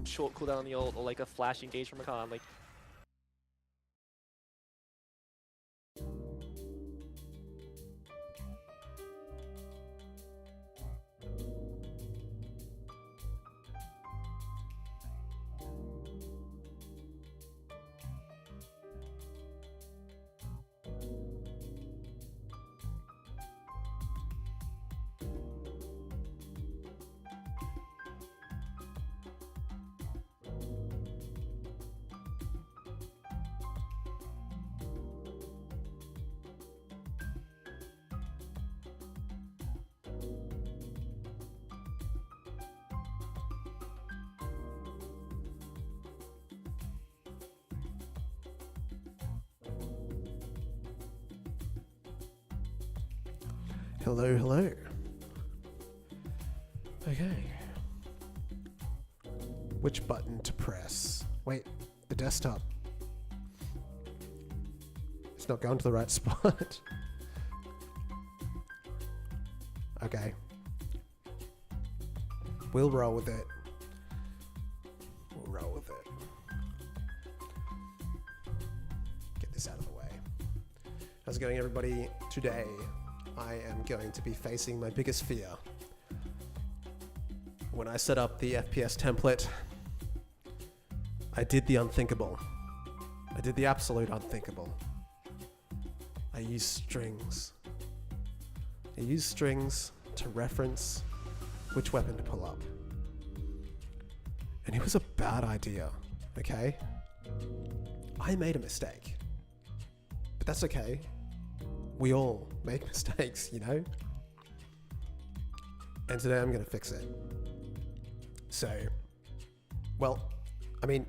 Short cooldown on the ult or like a flash engage from a Khan, like Hello, hello. Okay. Which button to press? Wait, the desktop. It's not going to the right spot. Okay. We'll roll with it. We'll roll with it. Get this out of the way. How's it going, everybody? Today, I am going to be facing my biggest fear. When I set up the FPS template, I did the unthinkable. I did the absolute unthinkable. I used strings. I used strings to reference which weapon to pull up. And it was a bad idea, okay? I made a mistake. But that's okay. We all make mistakes, you know? And today I'm gonna fix it. So, well, I mean,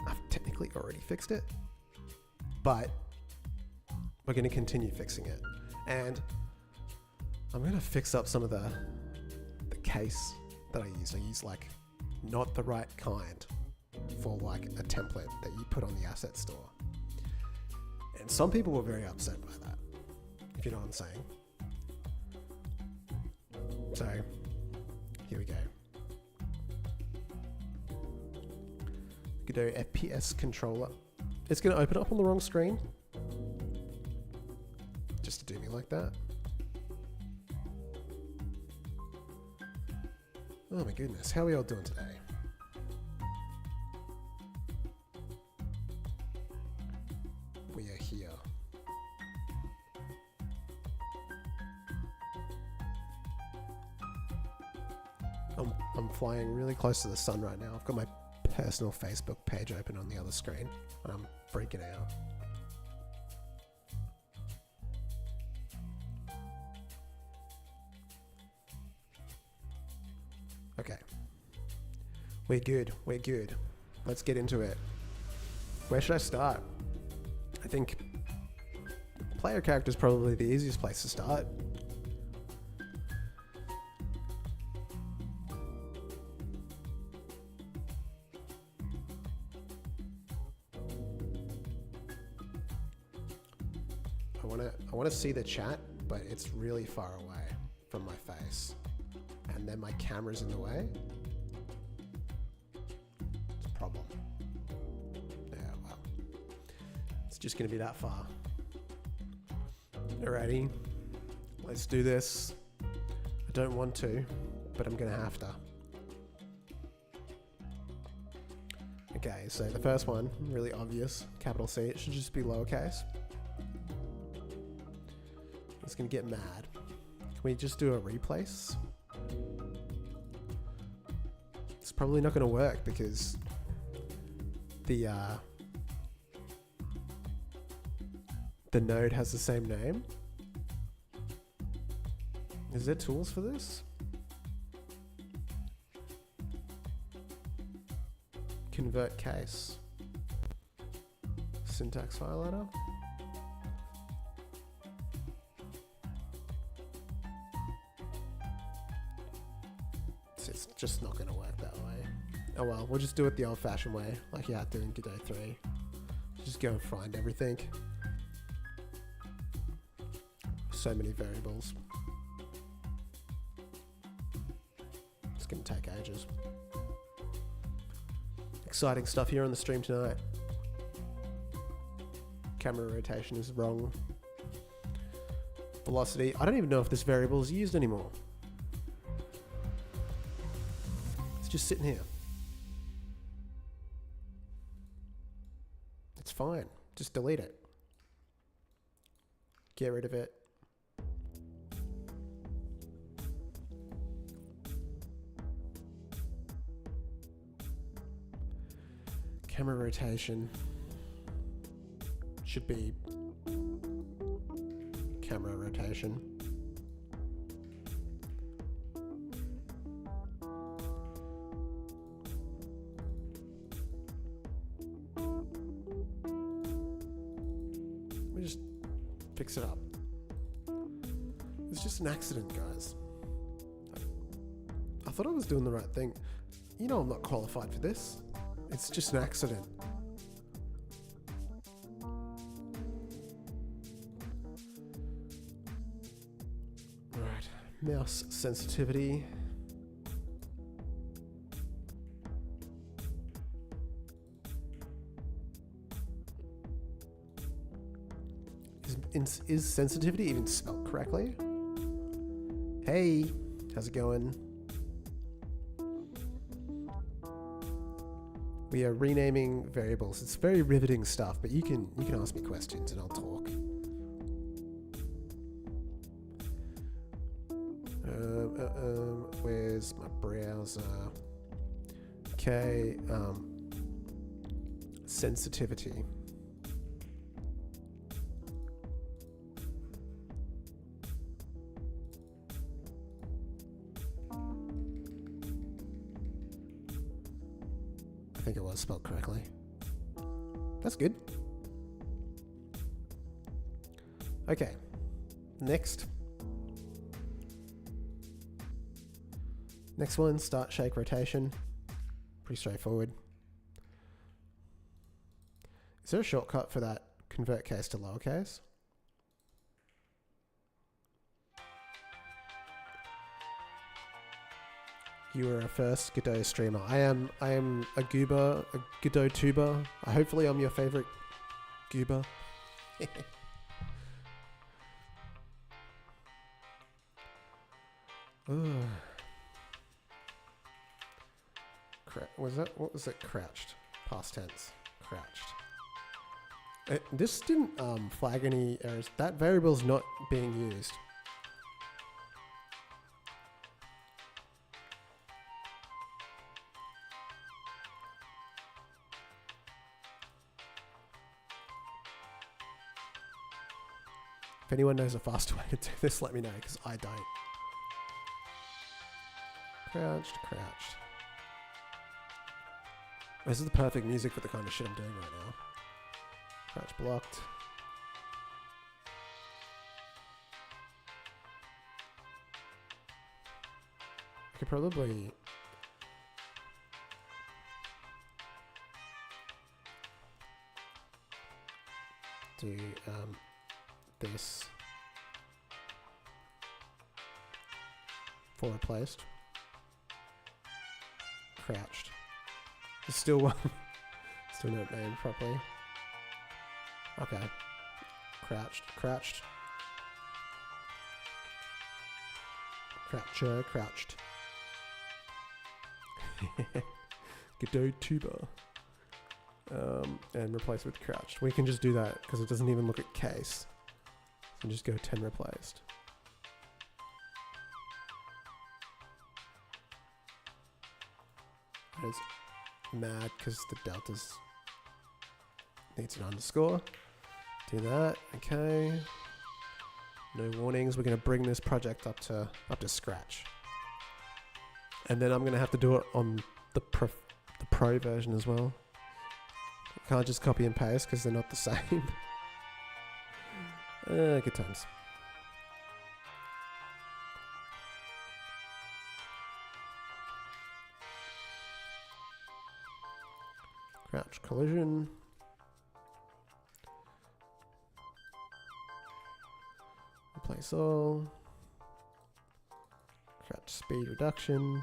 I've technically already fixed it, but we're gonna continue fixing it. And I'm gonna fix up some of the case that I use. I use like not the right kind for like a template that you put on the asset store. And some people were very upset by that, if you know what I'm saying. So here we go. We could do FPS controller. It's gonna open up on the wrong screen. Just to do me like that. Oh my goodness, how are we all doing today? We are here. I'm flying really close to the sun right now. I've got my personal Facebook page open on the other screen and I'm freaking out. Okay. We're good. We're good. Let's get into it. Where should I start? I think player character is probably the easiest place to start. I want to see the chat, but it's really far away from my face. And then my camera's in the way. It's a problem. Yeah, well. It's just going to be that far. Alrighty. Let's do this. I don't want to, but I'm going to have to. Okay, so the first one, really obvious. Capital C. It should just be lowercase. It's going to get mad. Can we just do a replace? It's probably not going to work because the node has the same name. Is there tools for this? Convert case. Syntax highlighter. It's just not going to work that way. Oh well, we'll just do it the old-fashioned way, like you had to in Godot 3. Just go and find everything. So many variables. It's going to take ages. Exciting stuff here on the stream tonight. Camera rotation is wrong. Velocity. I don't even know if this variable is used anymore. Just sitting here. It's fine. Just delete it. Get rid of it. Camera rotation should be camera rotation. Fix it up. It's just an accident, guys. I thought I was doing the right thing. You know I'm not qualified for this. It's just an accident. Alright, mouse sensitivity. Is sensitivity even spelled correctly? Hey, how's it going? We are renaming variables. It's very riveting stuff, but you can ask me questions and I'll talk. Where's my browser? Okay, sensitivity. I think it was spelled correctly. That's good. Okay. Next one, start shake rotation. Pretty straightforward. Is there a shortcut for that convert case to lowercase? You were a first Godot streamer. I am a Godot tuber. Hopefully I'm your favorite goober. What was it? Crouched. Past tense. Crouched. This didn't flag any errors. That variable's not being used. If anyone knows a faster way to do this, let me know, because I don't. Crouched, crouched. This is the perfect music for the kind of shit I'm doing right now. Crouch blocked. I could probably... do this for replaced. Crouched. There's still one. Still not named properly. Okay. Crouched. Crouched. Croucher. Crouched. Godot tuber. And replace with crouched. We can just do that because it doesn't even look at case. So just go 10 replaced. It's mad because the deltas needs an underscore. Do that. Okay. No warnings. We're going to bring this project up to scratch. And then I'm going to have to do it on the pro version as well. I can't just copy and paste because they're not the same. Good times. Crouch collision. Replace all. Crouch speed reduction.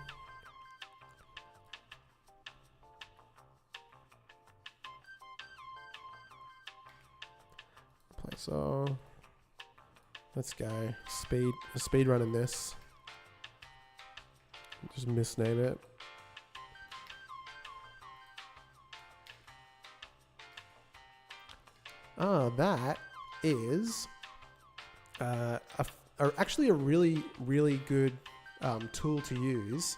Replace all. Let's go. Speed running this. Just misname it. That is actually a really, really good tool to use.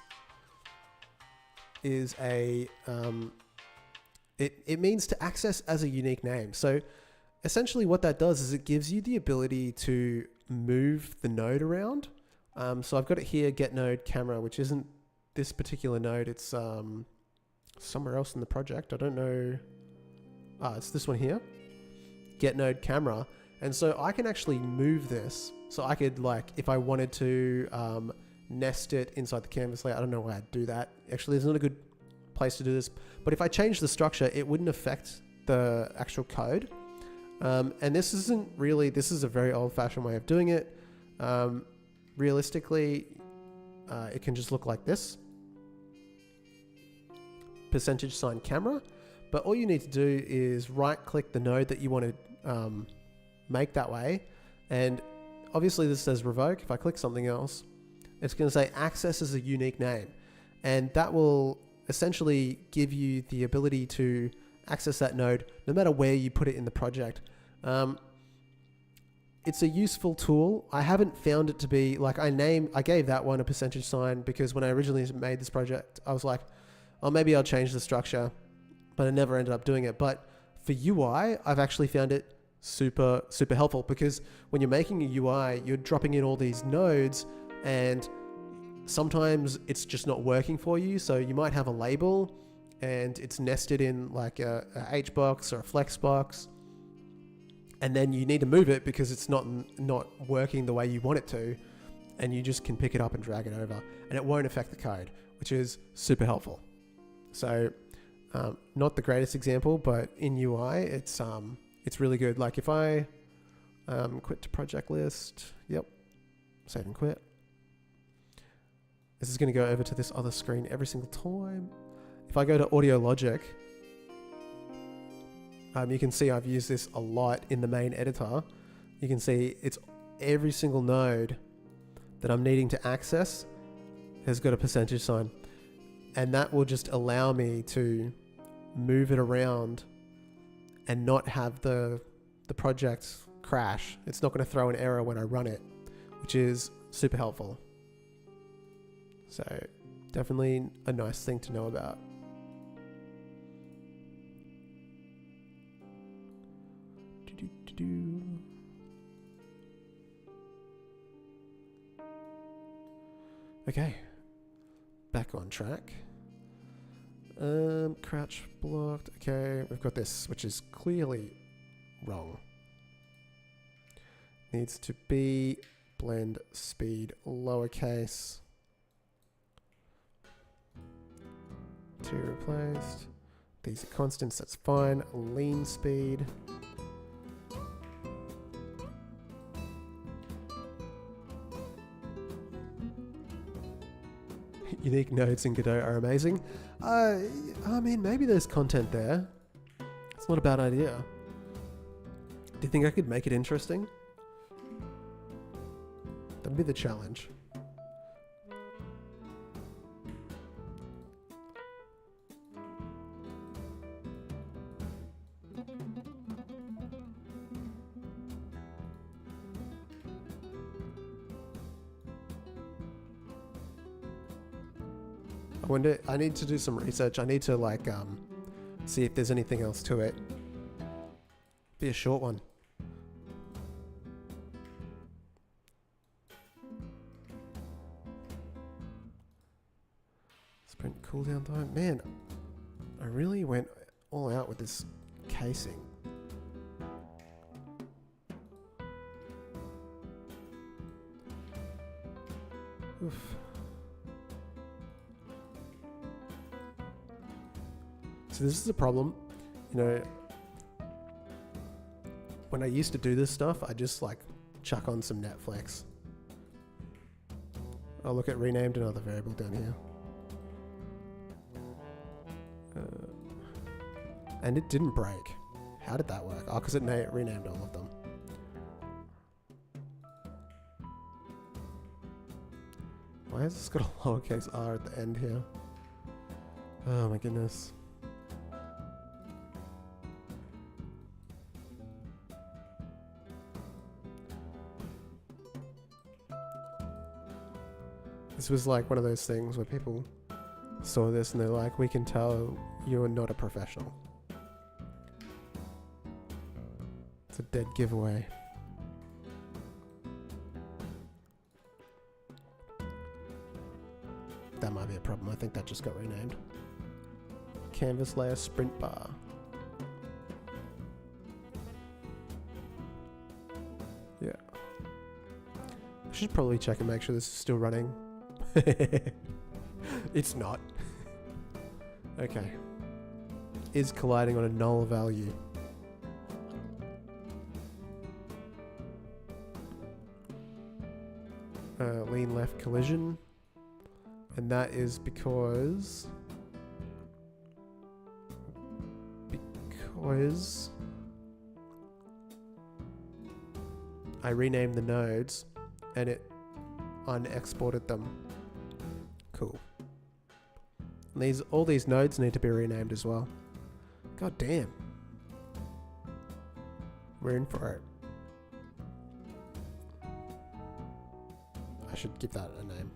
Is a it means to access as a unique name. So essentially what that does is it gives you the ability to move the node around. So I've got it here, get node camera, which isn't this particular node. It's somewhere else in the project. I don't know. It's this one here. Get node camera. And so I can actually move this. So I could, like, if I wanted to nest it inside the canvas layer, I don't know why I'd do that. Actually, there's not a good place to do this. But if I change the structure, it wouldn't affect the actual code. And this is a very old-fashioned way of doing it. Realistically, it can just look like this. %sign camera. But all you need to do is right-click the node that you want to make that way. And obviously this says revoke. If I click something else, it's going to say access as a unique name. And that will essentially give you the ability to access that node no matter where you put it in the project. It's a useful tool. I haven't found it to be like I gave that one a %sign because when I originally made this project, I was like, oh, maybe I'll change the structure, but I never ended up doing it. But for UI, I've actually found it super, super helpful because when you're making a UI, you're dropping in all these nodes and sometimes it's just not working for you. So you might have a label and it's nested in like a H box or a flex box. and then you need to move it because it's not working the way you want it to, and you just can pick it up and drag it over, and it won't affect the code, which is super helpful. So not the greatest example, but in UI it's really good. Like if I quit to project list, yep, save and quit. This is going to go over to this other screen every single time. If I go to Audio Logic, you can see I've used this a lot in the main editor. You can see it's every single node that I'm needing to access has got a percentage sign. And that will just allow me to move it around and not have the project crash. It's not going to throw an error when I run it, which is super helpful. So definitely a nice thing to know about. Okay, back on track. Crouch blocked. Okay, we've got this, which is clearly wrong. Needs to be blend speed lowercase. 2 replaced. These are constants, that's fine. Lean speed. Unique nodes in Godot are amazing. I mean, maybe there's content there. It's not a bad idea. Do you think I could make it interesting? That'd be the challenge. I wonder, I need to do some research. I need to like see if there's anything else to it. Be a short one. Sprint cooldown time. Man, I really went all out with this casing. Oof. So this is a problem, you know, when I used to do this stuff, I just like chuck on some Netflix. Oh, look, it renamed another variable down here. And it didn't break. How did that work? Oh, because it renamed all of them. Why has this got a lowercase r at the end here? Oh my goodness. This was like one of those things where people saw this and they're like, we can tell you're not a professional. It's a dead giveaway. That might be a problem. I think that just got renamed. Canvas layer sprint bar. Yeah. I should probably check and make sure this is still running. It's not. Okay. Is colliding on a null value. Lean left collision. And that is because I renamed the nodes and it unexported them. Cool. And all these nodes need to be renamed as well. God damn. We're in for it. I should give that a name.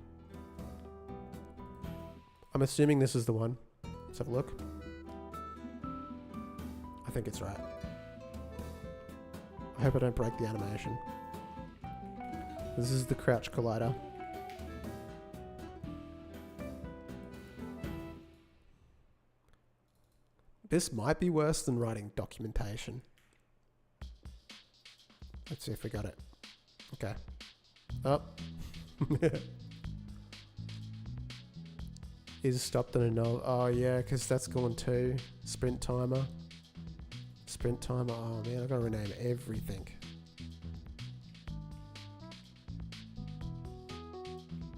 I'm assuming this is the one. Let's have a look. I think it's right. I hope I don't break the animation. This is the crouch collider. This might be worse than writing documentation. Let's see if we got it. Okay. Up. Is stopped on a null. Oh yeah, because that's gone too. Sprint timer. Sprint timer. Oh man, I gotta rename everything.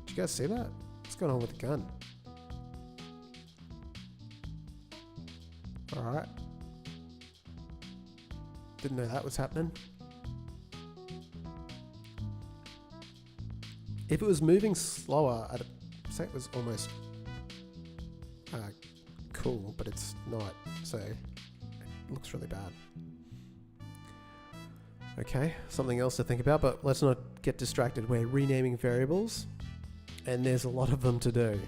Did you guys see that? What's going on with the gun? Alright. Didn't know that was happening. If it was moving slower, I'd say it was almost cool, but it's not, so it looks really bad. Okay, something else to think about, but let's not get distracted. We're renaming variables, and there's a lot of them to do.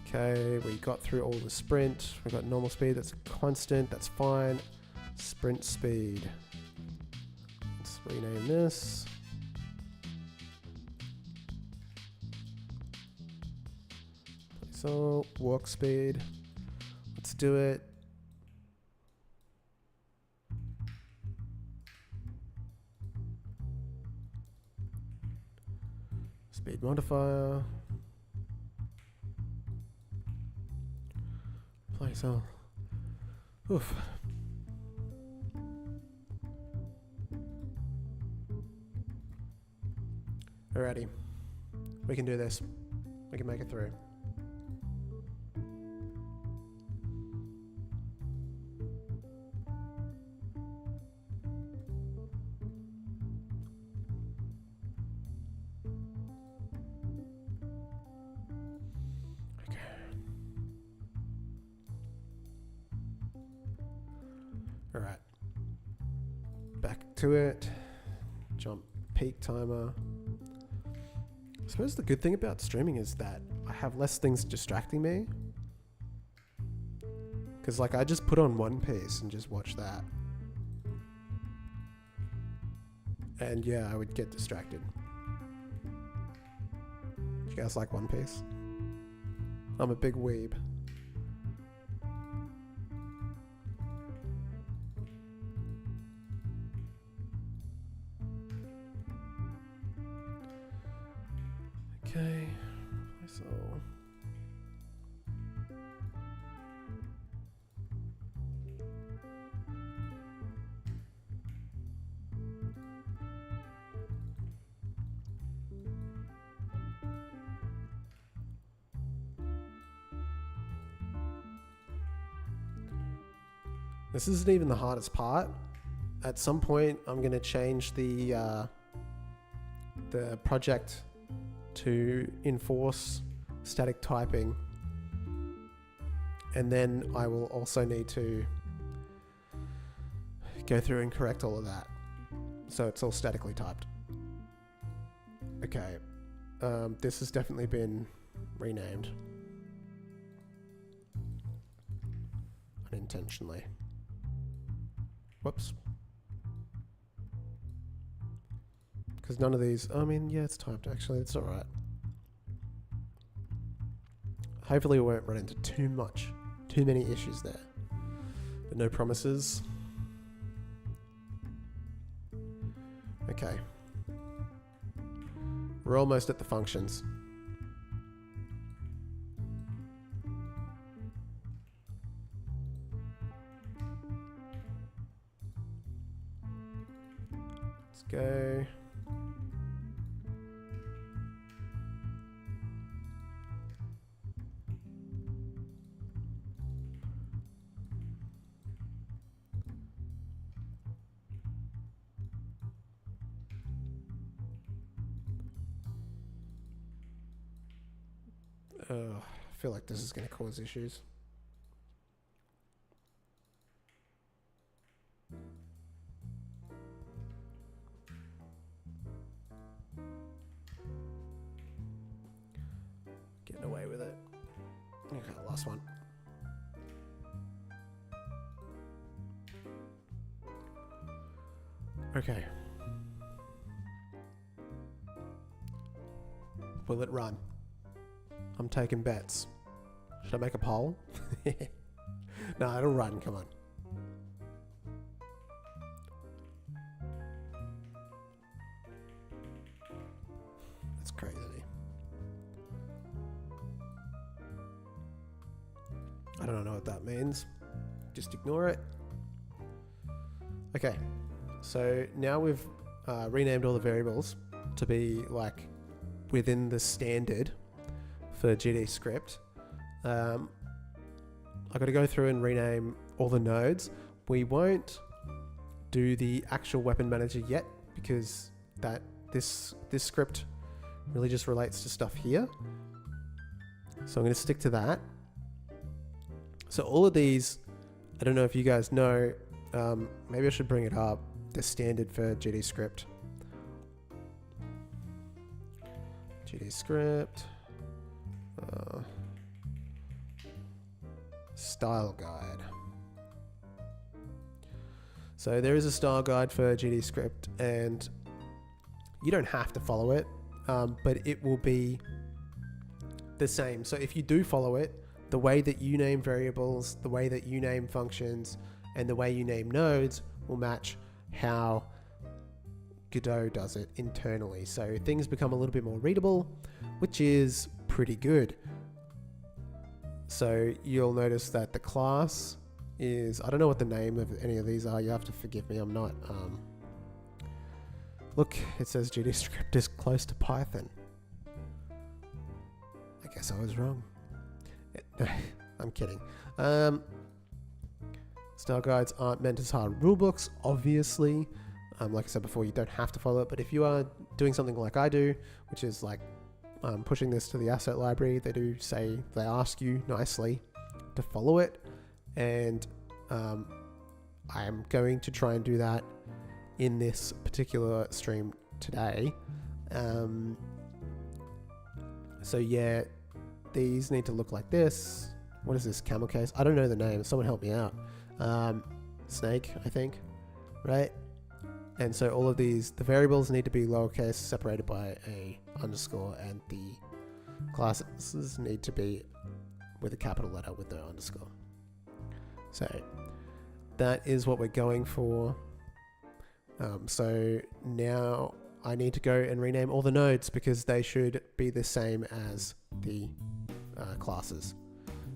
Okay, we got through all the sprint. We got normal speed, that's constant, that's fine. Sprint speed. Let's rename this. So, walk speed. Let's do it. Speed modifier. Place all. Oof. Alrighty. We can do this. We can make it through. Alright. Back to it. Jump peak timer. I suppose the good thing about streaming is that I have less things distracting me. Because like I just put on one piece and just watch that. And yeah, I would get distracted. Do you guys like One Piece? I'm a big weeb. Okay, so this isn't even the hardest part. At some point, I'm going to change the project to enforce static typing, and then I will also need to go through and correct all of that, so it's all statically typed. Okay, this has definitely been renamed unintentionally. Whoops. Because none of these, I mean, yeah, it's typed actually, it's alright. Hopefully we won't run into too many issues there. But no promises. Okay. We're almost at the functions. Let's go. I feel like this is going to cause issues. Getting away with it. Okay, last one. Okay. Will it run? I'm taking bets. Should I make a poll? No, it'll run, come on. what that means. Just ignore it. Okay, so now we've renamed all the variables to be like within the standard for GD script. I've got to go through and rename all the nodes. We won't do the actual weapon manager yet because this script really just relates to stuff here. So I'm going to stick to that. So all of these, I don't know if you guys know, maybe I should bring it up. The standard for GD script. GD script. Style guide. So there is a style guide for GD script, and you don't have to follow it, but it will be the same. So if you do follow it, the way that you name variables, the way that you name functions, and the way you name nodes will match how Godot does it internally. So things become a little bit more readable, which is pretty good. So you'll notice that the class is, I don't know what the name of any of these are. You have to forgive me. I'm not, look, it says GD script is close to Python. I guess I was wrong. I'm kidding. Style guides aren't meant as hard rulebooks, obviously. Like I said before, you don't have to follow it, but if you are doing something like I do, which is like pushing this to the asset library, they do say, they ask you nicely to follow it, and I am going to try and do that in this particular stream today. So yeah, these need to look like this. What is this, camel case? I don't know the name. Someone help me out. Snake, I think, right? And so all of these, the variables need to be lowercase, separated by a underscore, and the classes need to be with a capital letter with no underscore. So that is what we're going for. So now I need to go and rename all the nodes because they should be the same as the classes.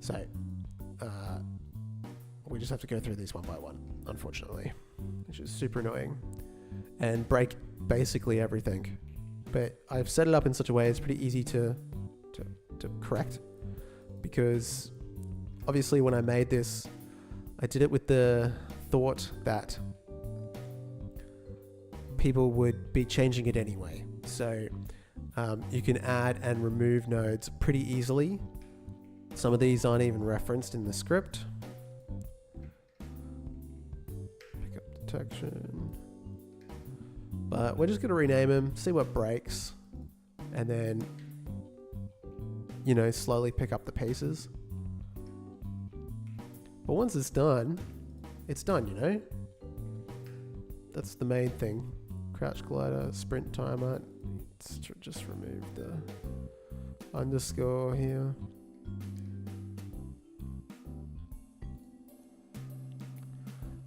So we just have to go through these one by one, unfortunately, which is super annoying and break basically everything. But I've set it up in such a way it's pretty easy to correct, because obviously when I made this, I did it with the thought that people would be changing it anyway. So you can add and remove nodes pretty easily. Some of these aren't even referenced in the script. Pick up detection. But we're just going to rename them, see what breaks, and then, you know, slowly pick up the pieces. But once it's done, you know? That's the main thing. Crouch glider, sprint timer. Let's just remove the underscore here.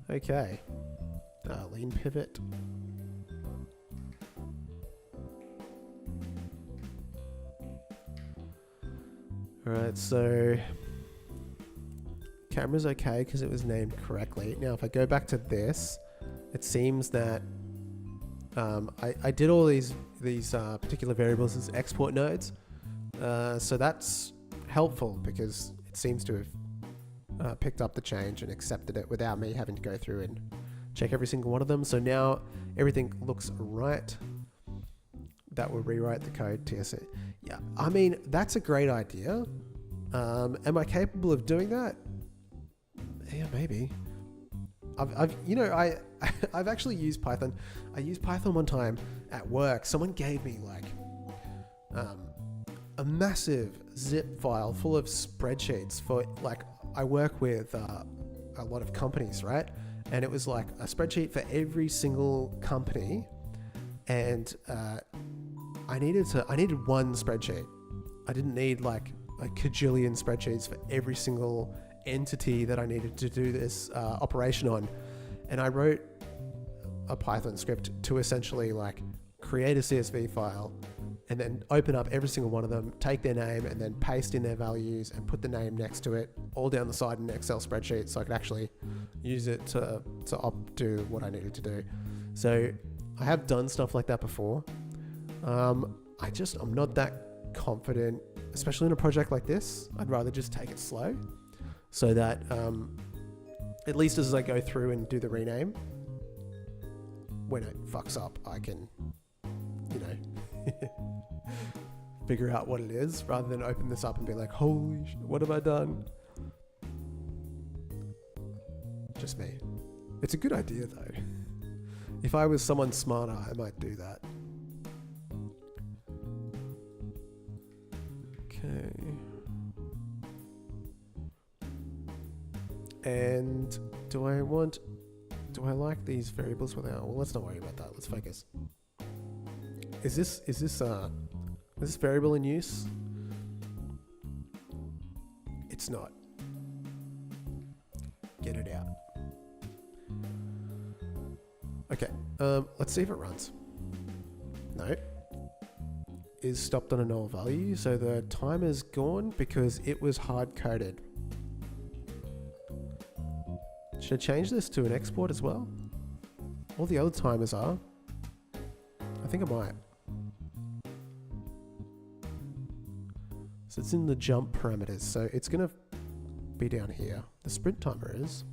Okay. Lean pivot. Alright, so camera's okay because it was named correctly. Now if I go back to this, it seems that I did all these particular variables as export nodes. So that's helpful because it seems to have picked up the change and accepted it without me having to go through and check every single one of them. So now everything looks right. That will rewrite the code TSC. Yeah, I mean, that's a great idea. Am I capable of doing that? Yeah, maybe. I've actually used Python. I used Python one time at work. Someone gave me like a massive zip file full of spreadsheets for, like, I work with a lot of companies, right? And it was like a spreadsheet for every single company, and I needed one spreadsheet. I didn't need like a cajillion spreadsheets for every single entity that I needed to do this operation on. And I wrote a Python script to essentially like create a CSV file, and then open up every single one of them, take their name, and then paste in their values and put the name next to it, all down the side in an Excel spreadsheet, so I could actually use it to do what I needed to do. So I have done stuff like that before. I'm not that confident, especially in a project like this. I'd rather just take it slow, so that at least as I go through and do the rename, when it fucks up, I can, figure out what it is, rather than open this up and be like, holy shit, what have I done? Just me. It's a good idea though. If I was someone smarter, I might do that. Okay. And do I like these variables without? Well, let's not worry about that. Let's focus. Is this variable in use? It's not. Get it out. Okay. Let's see if it runs. No. Is stopped on a null value, so the timer's gone because it was hard coded. Should I change this to an export as well? All the other timers are. I think I might. So it's in the jump parameters, so it's going to be down here. The sprint timer is.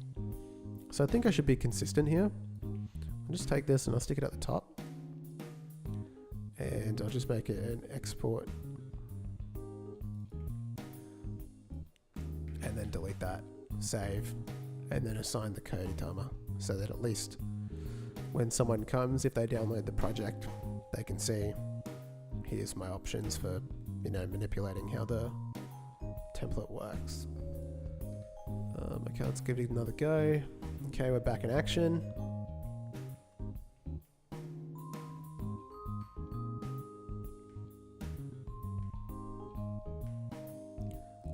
So I think I should be consistent here. I'll just take this and I'll stick it at the top. And I'll just make it an export. And then delete that. Save. And then assign the code timer, so that at least when someone comes, if they download the project, they can see, here's my options for, manipulating how the template works. Okay, let's give it another go. Okay, we're back in action.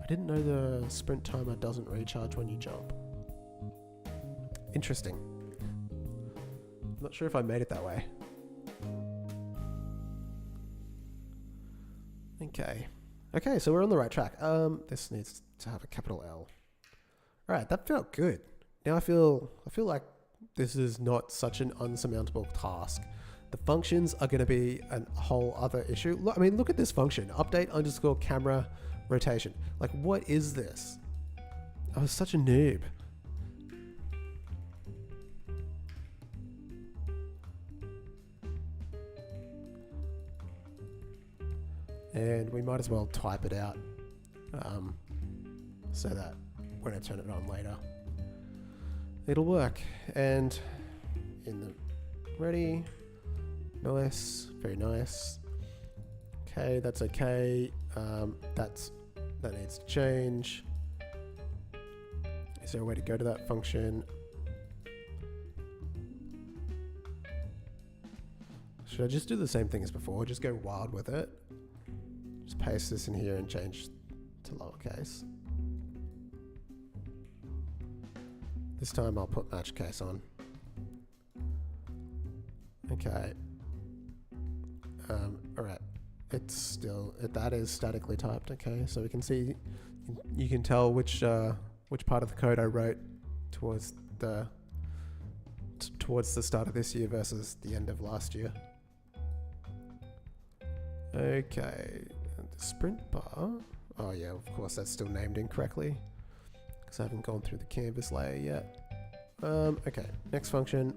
I didn't know the sprint timer doesn't recharge when you jump. Interesting. I'm not sure if I made it that way. Okay, so we're on the right track. This needs to have a capital L. All right, that felt good. Now I feel like this is not such an unsurmountable task. The functions are going to be a whole other issue. Look at this function, update underscore camera rotation. Like, what is this? I was such a noob. And we might as well type it out so that when I turn it on later, it'll work. And in the ready, nice, very nice. Okay, that's okay. That needs to change. Is there a way to go to that function? Should I just do the same thing as before? Just go wild with it. Just paste this in here and change to lowercase. This time I'll put match case on. Okay. All right. It's still, that is statically typed. Okay, so we can see, you can tell which part of the code I wrote towards the start of this year versus the end of last year. Okay, the sprint bar. Oh yeah, of course that's still named incorrectly because I haven't gone through the canvas layer yet. Okay, next function.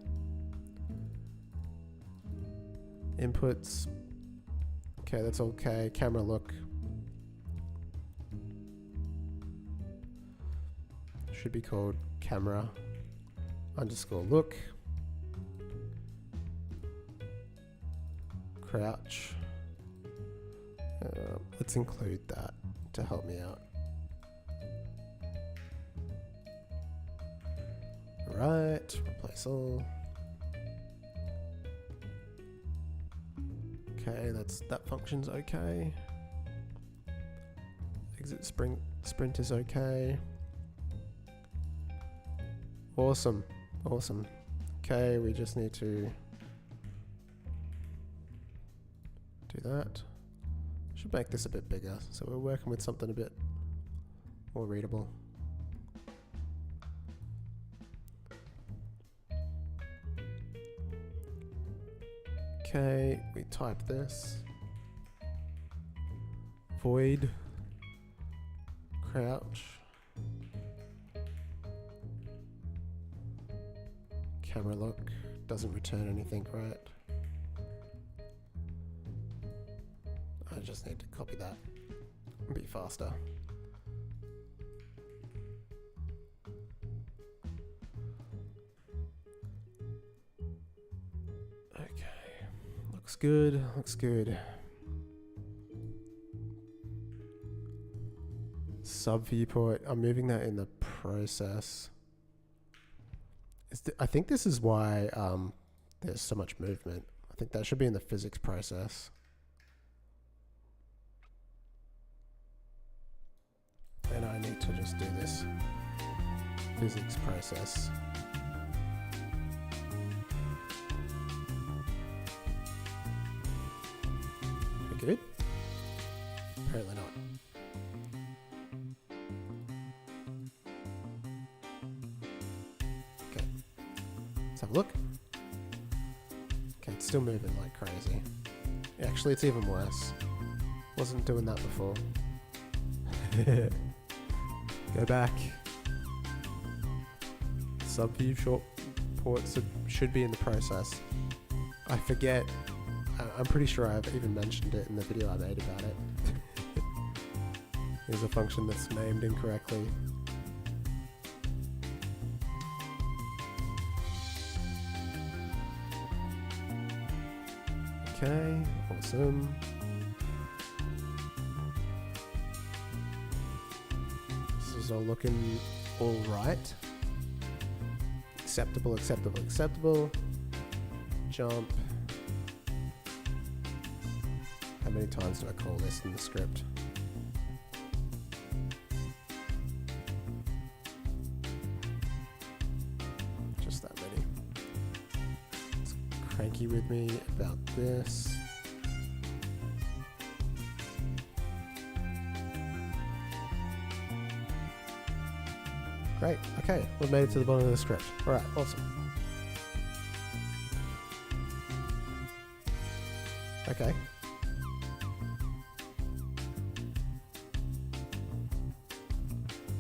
Inputs. Okay, that's okay. Camera look. Should be called camera underscore look. Crouch. Let's include that to help me out. Right, replace all. Okay, that function's okay. Exit sprint is okay. Awesome. Okay, we just need to do that. Should make this a bit bigger, so we're working with something a bit more readable. Okay, we type this. Void. Crouch. Camera look. Doesn't return anything, right? I just need to copy that and be faster. Okay, looks good, looks good. Sub viewport, I'm moving that in the process. I think this is why there's so much movement. I think that should be in the physics process. And I need to just do this physics process. We good? Apparently not. Okay. Let's have a look. Okay, it's still moving like crazy. Actually, it's even worse. Wasn't doing that before. Go back. Subview short ports should be in the process. I forget. I'm pretty sure I've even mentioned it in the video I made about it. There's a function that's named incorrectly. Okay, awesome. This is all looking all right. Acceptable, acceptable, acceptable. Jump. How many times do I call this in the script? Just that many. It's cranky with me about this. Great, okay, we've made it to the bottom of the script. Alright, awesome. Okay.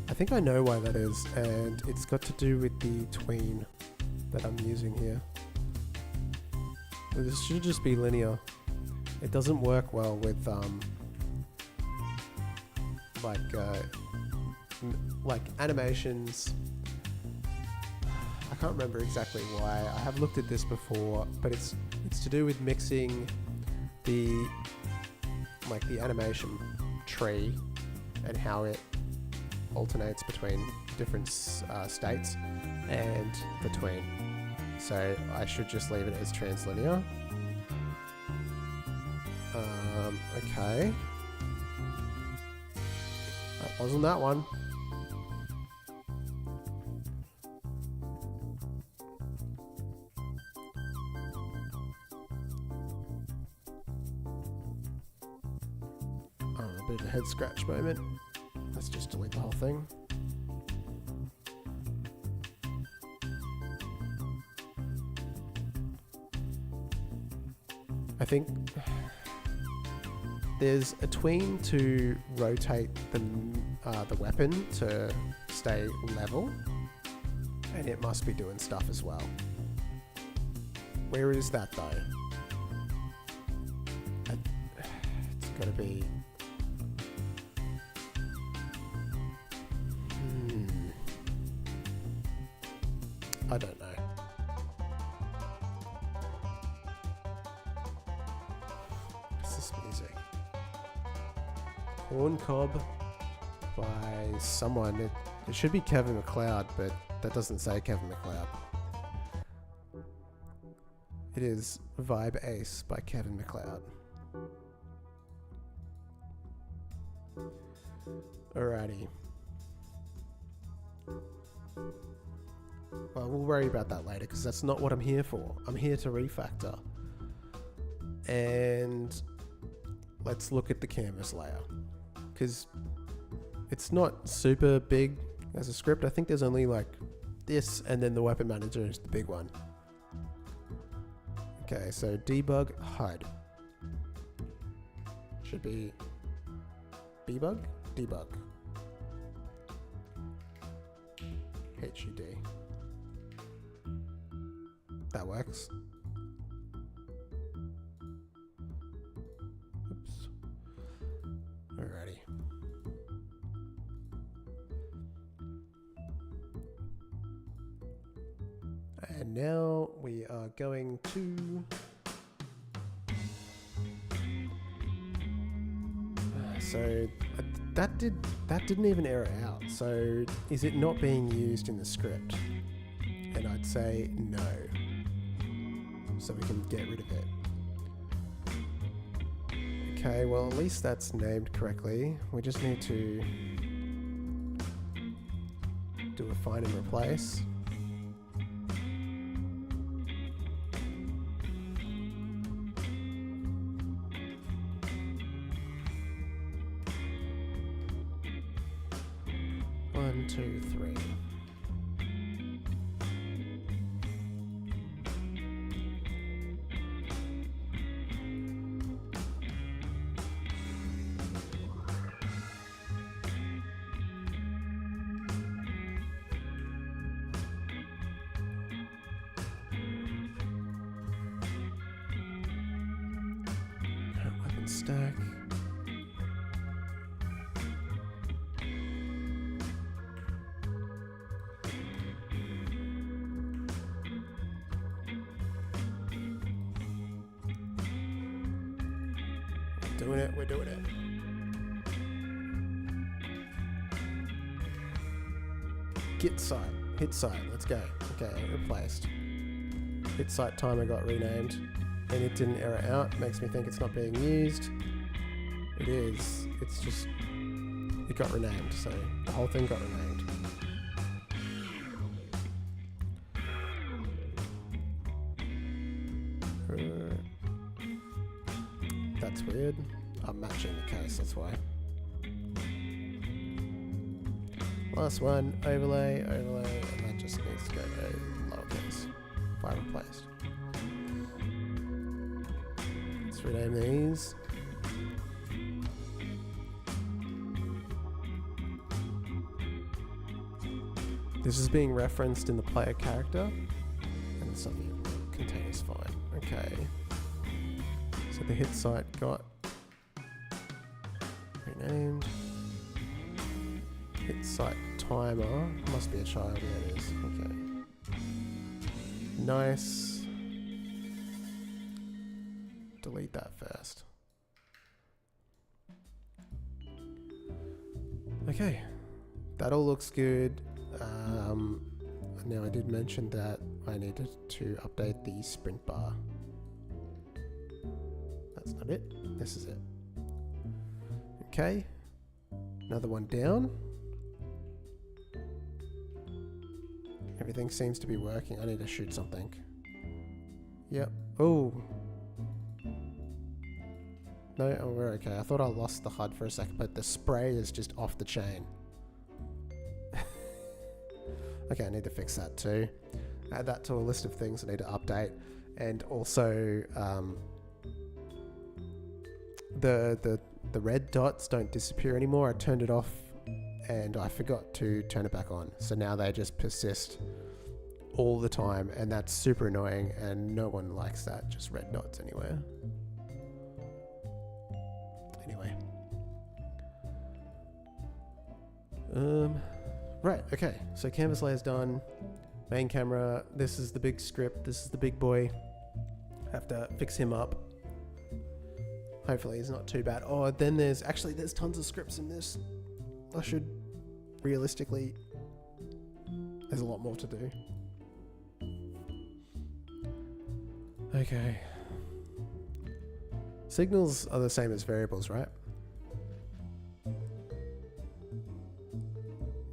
I think I know why that is, and it's got to do with the tween that I'm using here. This should just be linear. It doesn't work well with like animations. I can't remember exactly why. I have looked at this before, but it's to do with mixing the animation tree and how it alternates between different states and the tween. So I should just leave it as translinear. Okay. That wasn't that one. A bit of a head scratch moment. Let's just delete the whole thing. I think there's a tween to rotate the weapon to stay level, and it must be doing stuff as well. Where is that though? It's got to be. I don't know. What's this music? Corn Cob by someone. It should be Kevin MacLeod, but that doesn't say Kevin MacLeod. It is Vibe Ace by Kevin MacLeod. Alrighty. Well, we'll worry about that later because that's not what I'm here for. I'm here to refactor. And let's look at the canvas layer, because it's not super big as a script. I think there's only like this, and then the weapon manager is the big one. Okay, so debug HUD should be debug HUD. That works. Oops. Alrighty. And now we are going to so that didn't even error out. So is it not being used in the script? And I'd say no. So we can get rid of it. Okay, well at least that's named correctly. We just need to do a find and replace. One, two, three. Weapon stack. We're doing it. Git site, hit site, let's go. Okay, replaced. Hit site timer got renamed, and it didn't error out. Makes me think it's not being used. It is. It's just, it got renamed, so the whole thing got renamed. That's weird. I'm matching the case, that's why. Last one, overlay, and that just needs to go to lowercase. File replaced. Let's rename these. This is being referenced in the player character, and the subject container is fine. Okay. So the hit site got renamed. Hit site timer must be a child. Yeah, it is. Okay. Nice. Delete that first. Okay, that all looks good. Now I did mention that I needed to update the sprint bar. That's not it. This is it. Okay. Another one down. Everything seems to be working. I need to shoot something. Yep. Oh. No, oh, we're okay. I thought I lost the HUD for a second, but the spray is just off the chain. Okay, I need to fix that too. Add that to a list of things I need to update. And also, the red dots don't disappear anymore. I turned it off and I forgot to turn it back on. So now they just persist all the time, and that's super annoying, and no one likes that, just red dots anywhere. Anyway. Right, okay, so canvas layer's done. Main camera, this is the big script, this is the big boy. Have to fix him up. Hopefully he's not too bad. Oh, then there's tons of scripts in this. I should, realistically, there's a lot more to do. Okay. Signals are the same as variables, right?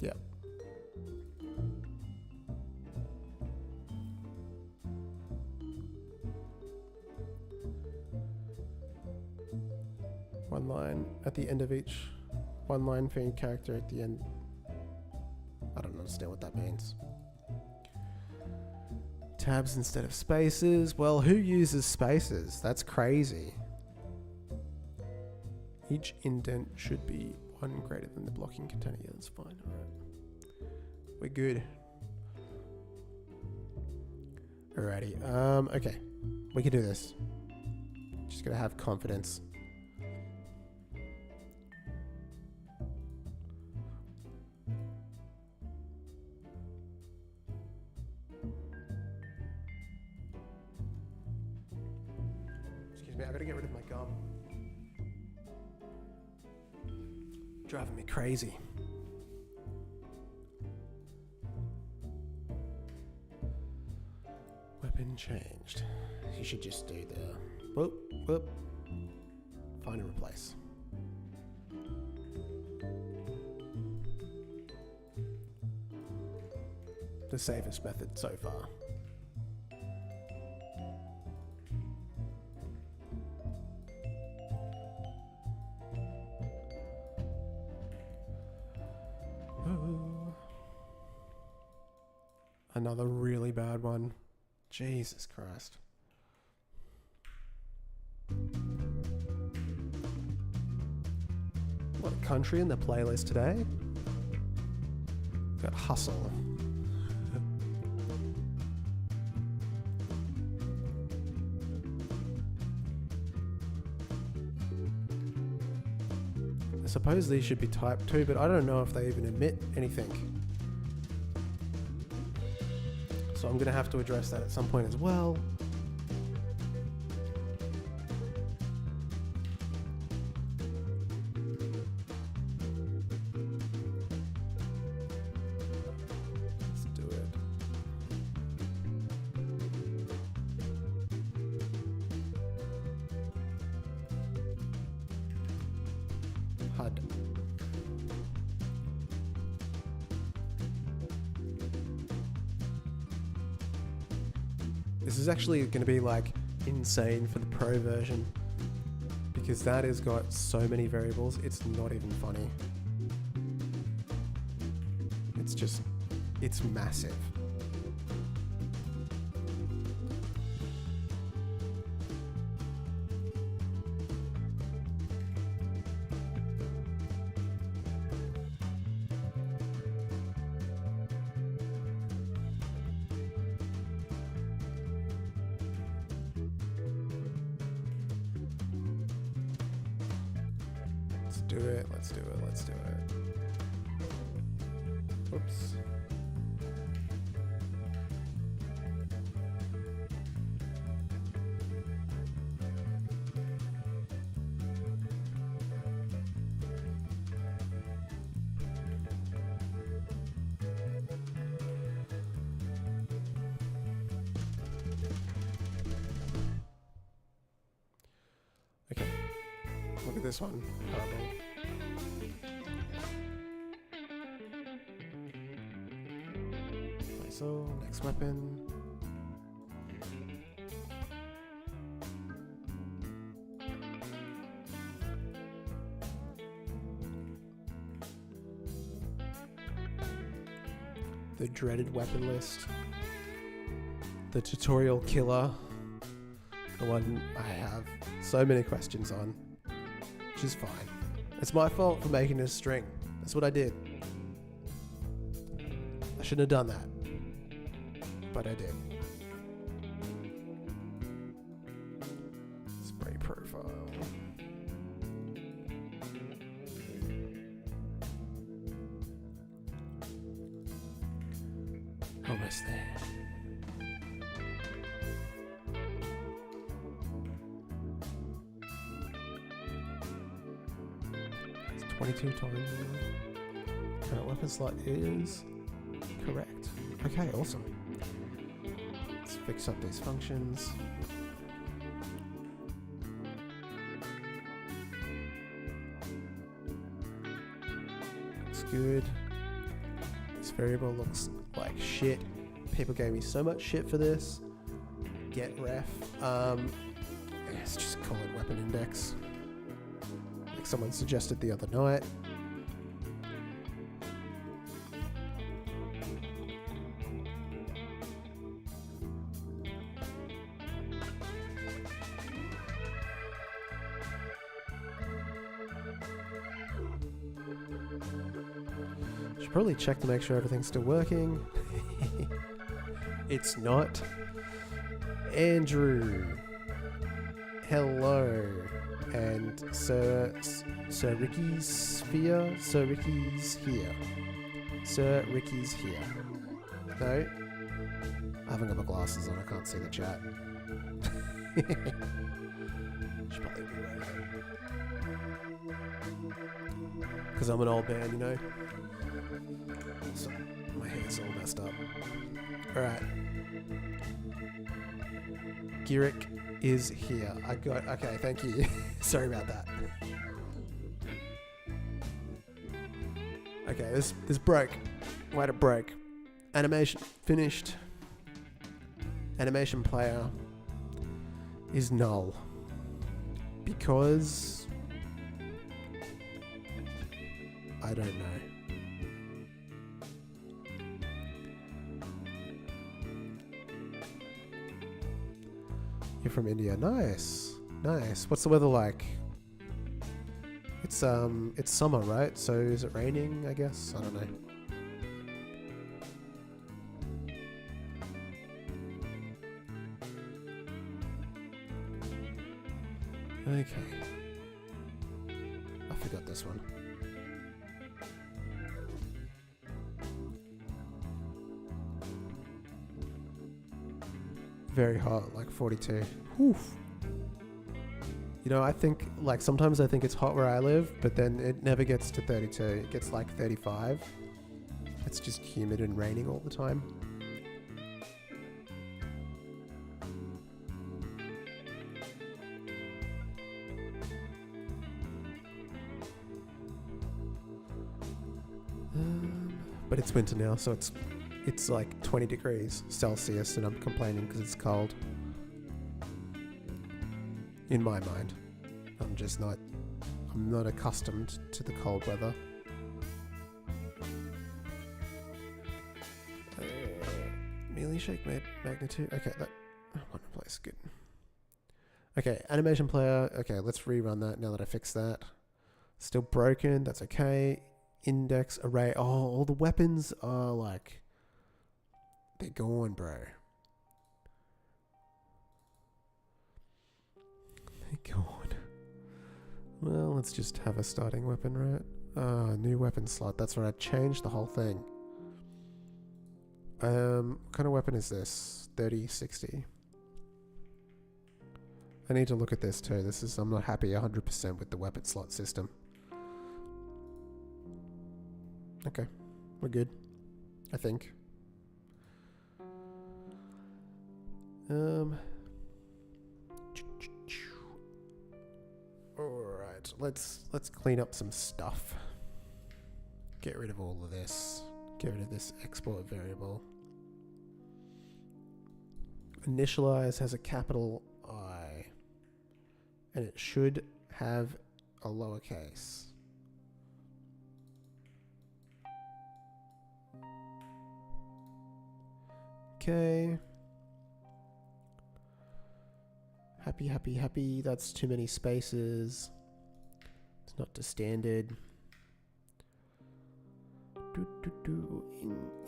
Yep. One line at the end of each. One line for each character at the end. I don't understand what that means. Tabs instead of spaces. Well, who uses spaces? That's crazy. Each indent should be one greater than the blocking container. Yeah, that's fine. All right. We're good. Alrighty. Okay. We can do this. Just gotta have confidence. Excuse me, I gotta get rid of my gum. Driving me crazy. Weapon changed. You should just do the whoop, whoop. Find and replace. The safest method so far. Ooh. Another really bad one. Jesus Christ. What a country in the playlist today. Got Hustle. I suppose these should be type 2, but I don't know if they even admit anything. So I'm going to have to address that at some point as well. Let's do it. HUD. This is actually going to be like insane for the pro version because that has got so many variables, it's not even funny. It's just, it's massive. Do it, let's do it, let's do it. Oops. Okay, look at this one. Horrible. So, next weapon. The dreaded weapon list. The tutorial killer. The one I have so many questions on. Which is fine. It's my fault for making this string. That's what I did. I shouldn't have done that. But I did. Spray profile. Almost there. It's 22 times. Current weapon slot is correct. Okay, awesome. Fix up these functions. Looks good. This variable looks like shit. People gave me so much shit for this. Get ref. Let's just call it weapon index. like someone suggested the other night. Should probably check to make sure everything's still working. It's not. Andrew. Hello. And Sir Ricky's sphere. Sir Ricky's here. Sir Ricky's here. No? I haven't got my glasses on, I can't see the chat. Should probably be wearing them. Because I'm an old man, you know? So my hair's all messed up. Alright. Girik is here. I got... Okay, thank you. Sorry about that. Okay, this broke. Why'd it break? Animation finished. Animation player is null. Because... I don't know. You're from India. Nice. Nice. What's the weather like? It's summer, right? So is it raining, I guess? I don't know. Okay. I forgot this one. Very hot, like 42. Whew. You know, I think, like, sometimes I think it's hot where I live, but then it never gets to 32. It gets like 35. It's just humid and raining all the time. But it's winter now, so it's like 20 degrees Celsius, and I'm complaining because it's cold. In my mind, I'm not accustomed to the cold weather. Melee shake magnitude. Okay, that one place good. Okay, animation player. Okay, let's rerun that now that I fixed that. Still broken. That's okay. Index array. Oh, all the weapons are like, they're gone, bro. They're gone. Well, let's just have a starting weapon, right? New weapon slot. That's right. I changed the whole thing. What kind of weapon is this? 3060. I need to look at this too. I'm not happy 100% with the weapon slot system. Okay, we're good, I think. Alright, let's clean up some stuff. Get rid of all of this. Get rid of this export variable. Initialize has a capital I. And it should have a lowercase. Okay. Happy, happy, happy. That's too many spaces. It's not to standard.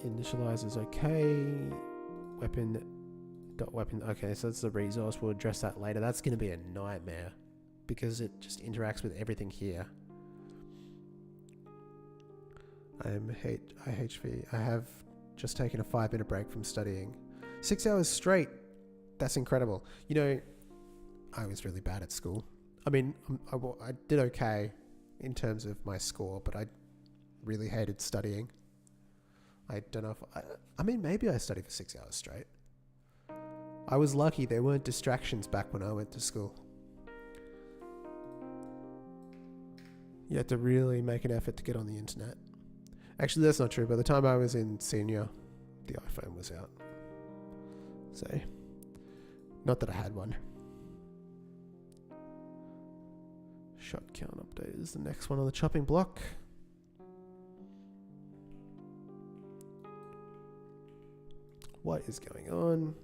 Initialize is okay. Weapon. Okay, so that's the resource. We'll address that later. That's going to be a nightmare because it just interacts with everything here. IHV. I have just taken a 5-minute break from studying. 6 hours straight. That's incredible. You know, I was really bad at school. I mean, I did okay in terms of my score, but I really hated studying. I don't know if... I mean, maybe I studied for 6 hours straight. I was lucky there weren't distractions back when I went to school. You had to really make an effort to get on the internet. Actually, that's not true. By the time I was in senior, the iPhone was out. So, not that I had one. shot count update is the next one on the chopping block. What is going on?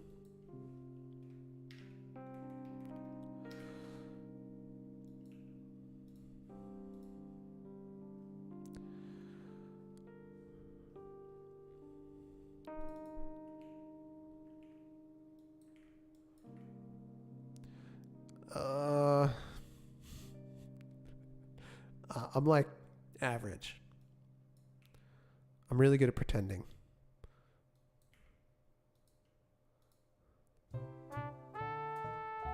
I'm like average. I'm really good at pretending.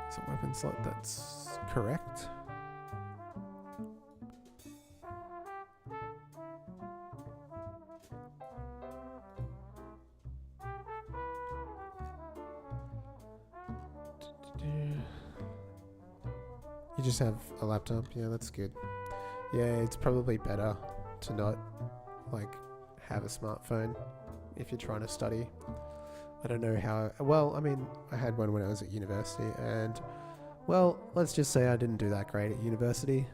It's a weapon slot, that's correct. You just have a laptop? Yeah, that's good. Yeah, it's probably better to not, like, have a smartphone if you're trying to study. I don't know how... Well, I mean, I had one when I was at university, and, well, let's just say I didn't do that great at university.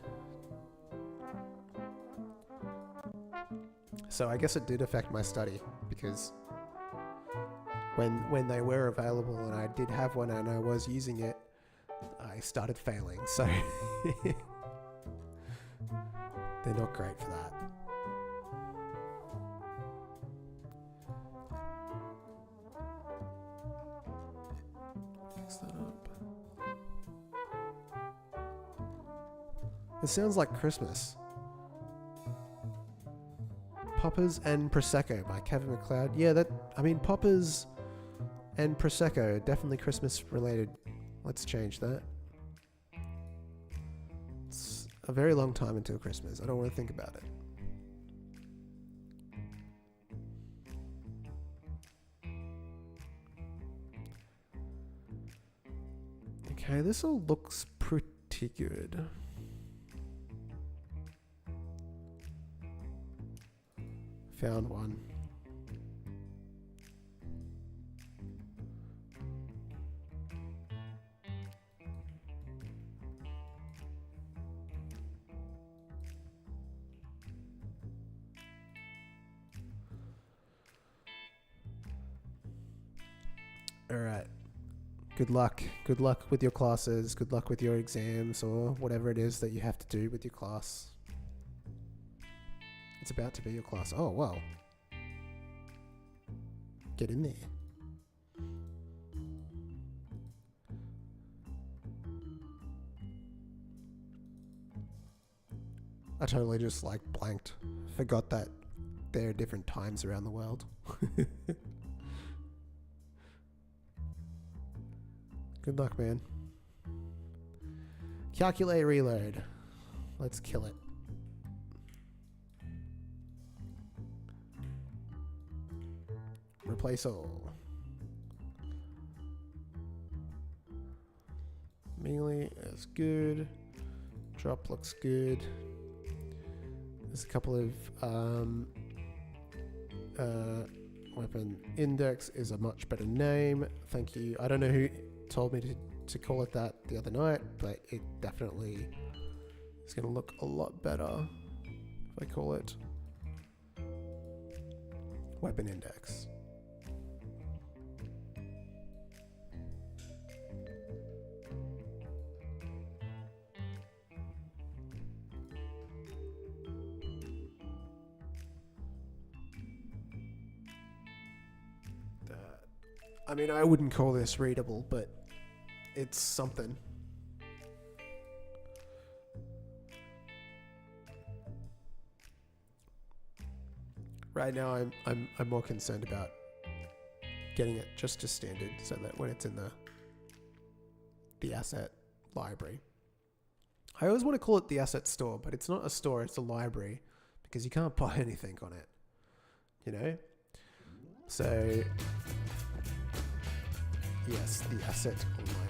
So I guess it did affect my study, because when they were available and I did have one and I was using it, I started failing, so... They're not great for that. Fix that up. It sounds like Christmas. Poppers and Prosecco by Kevin MacLeod. Yeah, Poppers and Prosecco, definitely Christmas related. Let's change that. It's a very long time until Christmas. I don't want to think about it. Okay, this all looks pretty good. Found one. All right. Good luck. Good luck with your classes. Good luck with your exams or whatever it is that you have to do with your class. It's about to be your class. Oh, wow. Get in there. I totally just like blanked. Forgot that there are different times around the world. Good luck, man. Calculate reload. Let's kill it. Replace all. Melee is good. Drop looks good. There's a couple of weapon index is a much better name. Thank you. I don't know who told me to call it that the other night, but it definitely is going to look a lot better if I call it weapon index. I mean, I wouldn't call this readable, but it's something. Right now, I'm more concerned about getting it just to standard, so that when it's in the asset library, I always want to call it the asset store, but it's not a store; it's a library because you can't buy anything on it. You know, so. Yes, the asset library.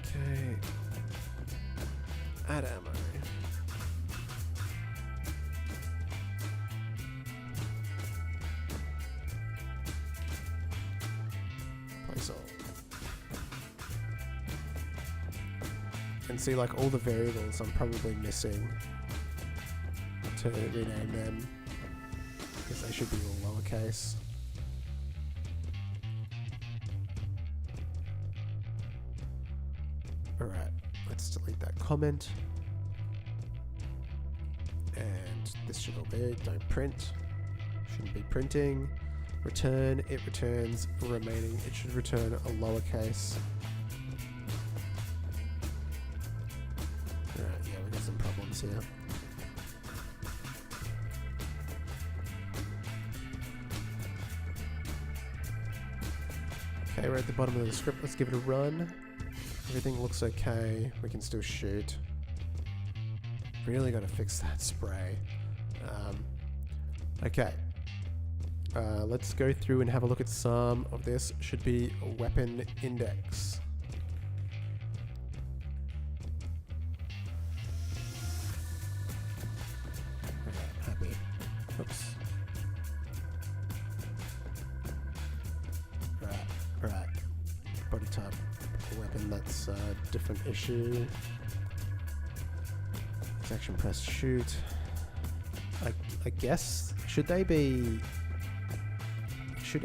Okay. Add ammo. and see like all the variables I'm probably missing to rename them, because they should be all lowercase. Alright, let's delete that comment. And this should all be, don't print. Shouldn't be printing. Return, it returns remaining. It should return a lowercase. Alright, yeah, we got some problems here. Okay, we're at the bottom of the script. Let's give it a run. Everything looks okay. We can still shoot. Really got to fix that spray. Okay. Let's go through and have a look at some of this. Should be a weapon index. Okay, happy. Oops. Right. Body type weapon, that's a different issue. Section press shoot. I guess, should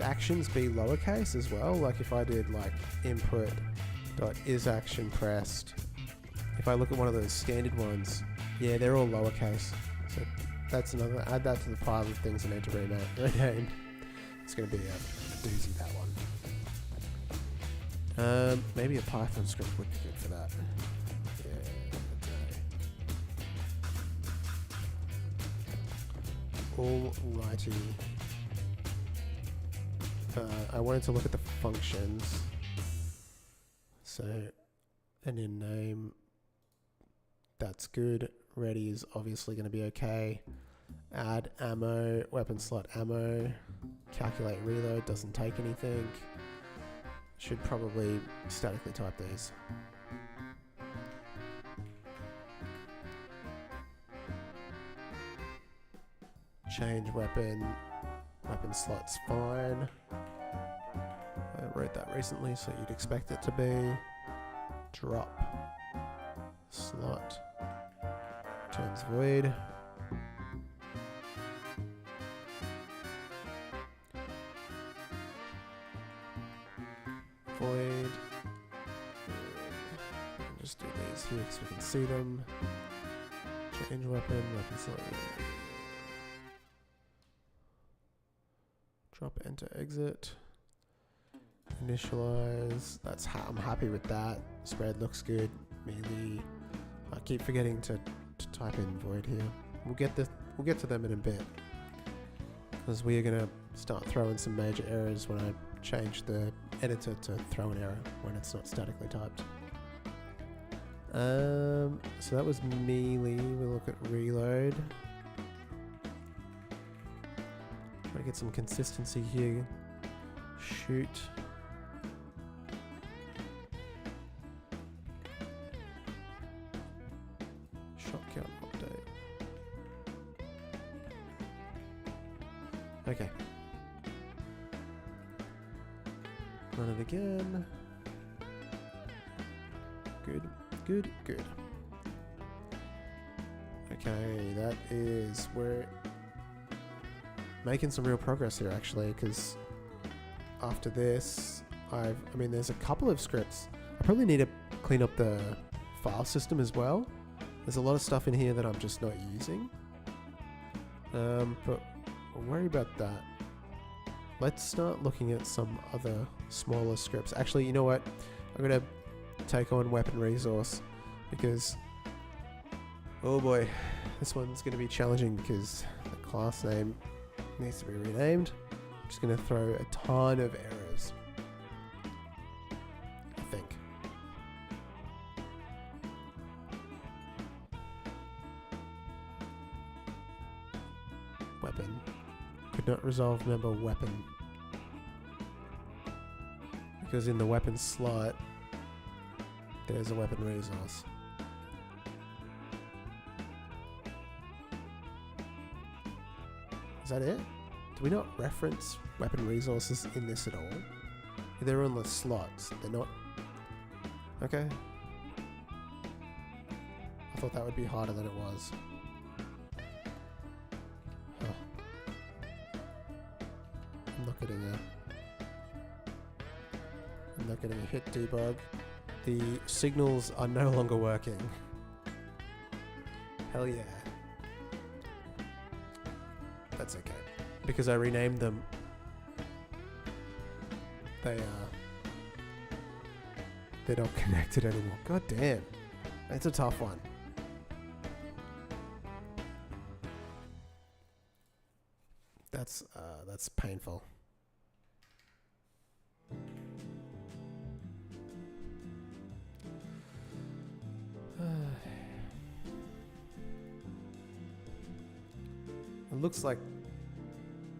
actions be lowercase as well? Like if I did like input dot is action pressed, if I look at one of those standard ones, yeah, they're all lowercase. So that's another, add that to the pile of things I need to rename. It's going to be a doozy, that one. Maybe a Python script would be good for that. Yeah, alrighty. I wanted to look at the functions. So, and in name, that's good. Ready is obviously going to be okay. Add ammo, weapon slot ammo. Calculate reload, doesn't take anything. Should probably statically type these. Change weapon. Weapon slot's fine. I wrote that recently, so you'd expect it to be. Drop. Slot. Turns void. Void. Just do these here so we can see them. Change weapon, weapon slot. Drop, enter, exit. Initialize. That's I'm happy with that. Spread looks good. Melee. I keep forgetting to type in void here. We'll get to them in a bit, because we are gonna start throwing some major errors when I change the editor to throw an error when it's not statically typed. So that was melee. We'll look at reload. Try to get some consistency here. Shoot. Shot count update. Okay. Run it again. Good. Okay, that is where making some real progress here actually, because after this there's a couple of scripts. I probably need to clean up the file system as well. There's a lot of stuff in here that I'm just not using, but we'll worry about that. Let's start looking at some other smaller scripts. Actually, you know what? I'm going to take on weapon resource, because, oh boy, this one's going to be challenging because the class name needs to be renamed. I'm just going to throw a ton of errors, I think. Weapon. Could not resolve member weapon. Because in the weapon slot, there's a weapon resource. Is that it? Do we not reference weapon resources in this at all? They're on the slots. They're not. Okay. thought that would be harder than it was. Huh. I'm not getting a hit debug. The signals are no longer working. Hell yeah. That's okay. Because I renamed them. They're not connected anymore. God damn. It's a tough one. That's painful. It looks like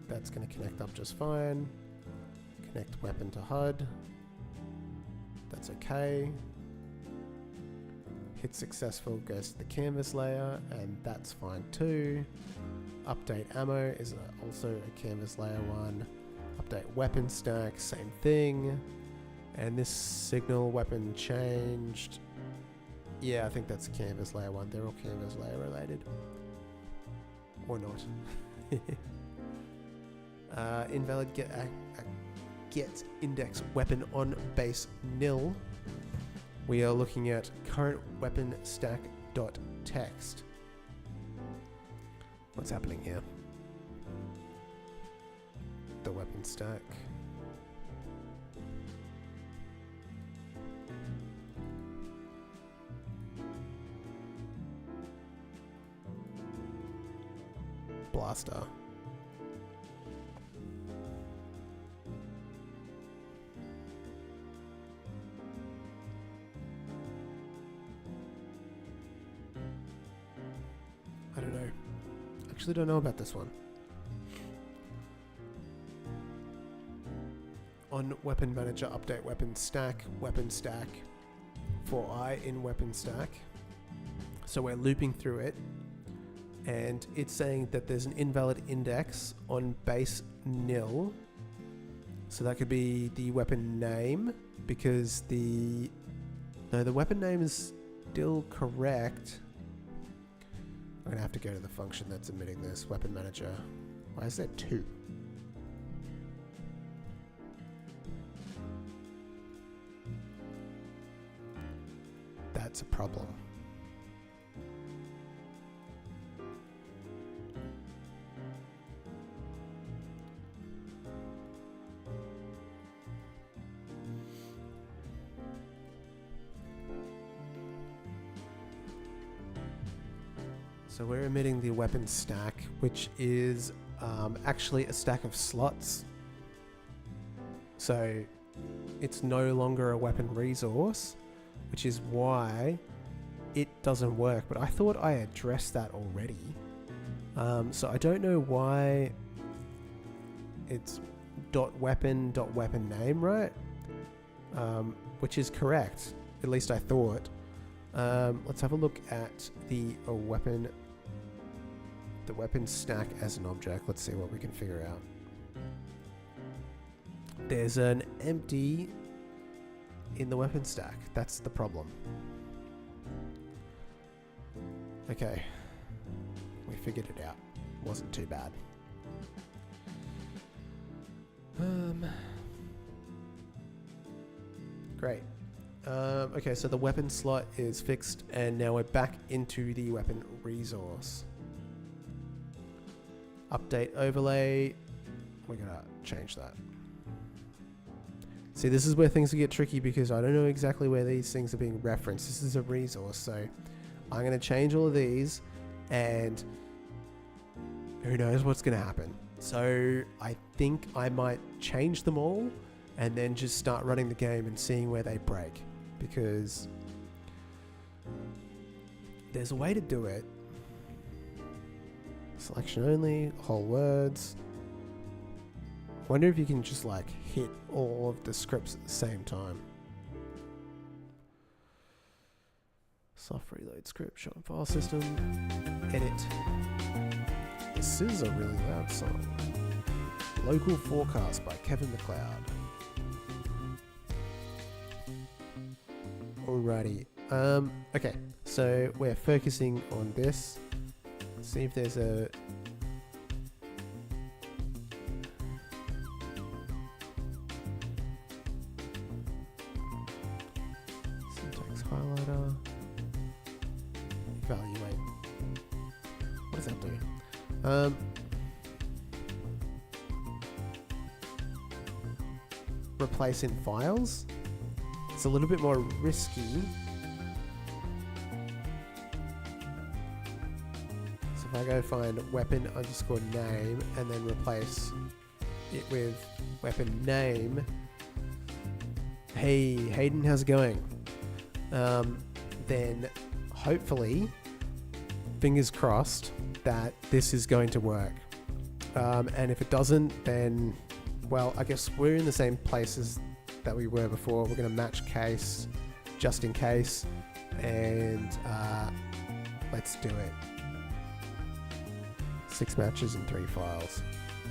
that's going to connect up just fine. Connect weapon to HUD. That's okay. Hit successful goes to the canvas layer, and that's fine too. Update ammo is also a canvas layer one. Update weapon stack, same thing. And this signal weapon changed. Yeah, I think that's canvas layer one. They're all canvas layer related. Or not. Invalid get index weapon on base nil. We are looking at current weapon stack dot text. What's happening here? The weapon stack. Blaster. I don't know. Actually don't know about this one. On weapon manager, update weapon stack for I in weapon stack. So we're looping through it, and it's saying that there's an invalid index on base nil. So that could be the weapon name, because the weapon name is still correct. I'm gonna have to go to the function that's emitting this weapon manager. Why is there two? That's a problem. So we're emitting the weapon stack, which is actually a stack of slots. So it's no longer a weapon resource, which is why it doesn't work. But I thought I addressed that already. So I don't know why it's .weapon name, right? Which is correct. At least I thought. Let's have a look at the weapon stack as an object. Let's see what we can figure out. There's an empty in the weapon stack. That's the problem. Okay. We figured it out. Wasn't too bad. Great. Okay, so the weapon slot is fixed, and now we're back into the weapon resource. Update overlay. We're gonna change that. See, this is where things get tricky, because I don't know exactly where these things are being referenced. This is a resource, so I'm gonna change all of these, and who knows what's gonna happen. So I think I might change them all and then just start running the game and seeing where they break, because there's a way to do it. Selection only, whole words. Wonder if you can just like hit all of the scripts at the same time. Soft reload script, show in file system, edit. This is a really loud song. Local forecast by Kevin MacLeod. Alrighty. Okay, so we're focusing on this. See if there's a... syntax highlighter. Evaluate. What does that do? Replace in files. It's a little bit more risky. So if I go find weapon underscore name and then replace it with weapon name. Hey, Hayden, how's it going? Then hopefully, fingers crossed, that this is going to work. And if it doesn't, then, well, I guess we're in the same places that we were before. We're going to match case just in case, and let's do it. 6 matches and 3 files.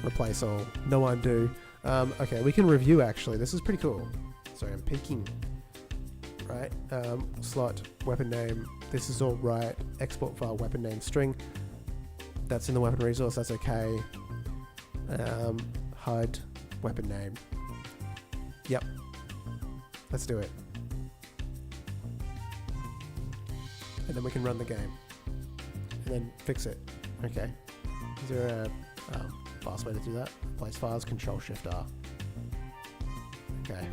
Replace all. No undo. Okay, we can review actually. This is pretty cool. Sorry, I'm peeking. Right. Slot, weapon name. This is all right. Export file, weapon name string. That's in the weapon resource. That's okay. HUD, weapon name. Yep. Let's do it. And then we can run the game. And then fix it. Okay. Is there a fast way to do that? Place files, Control Shift R. Okay.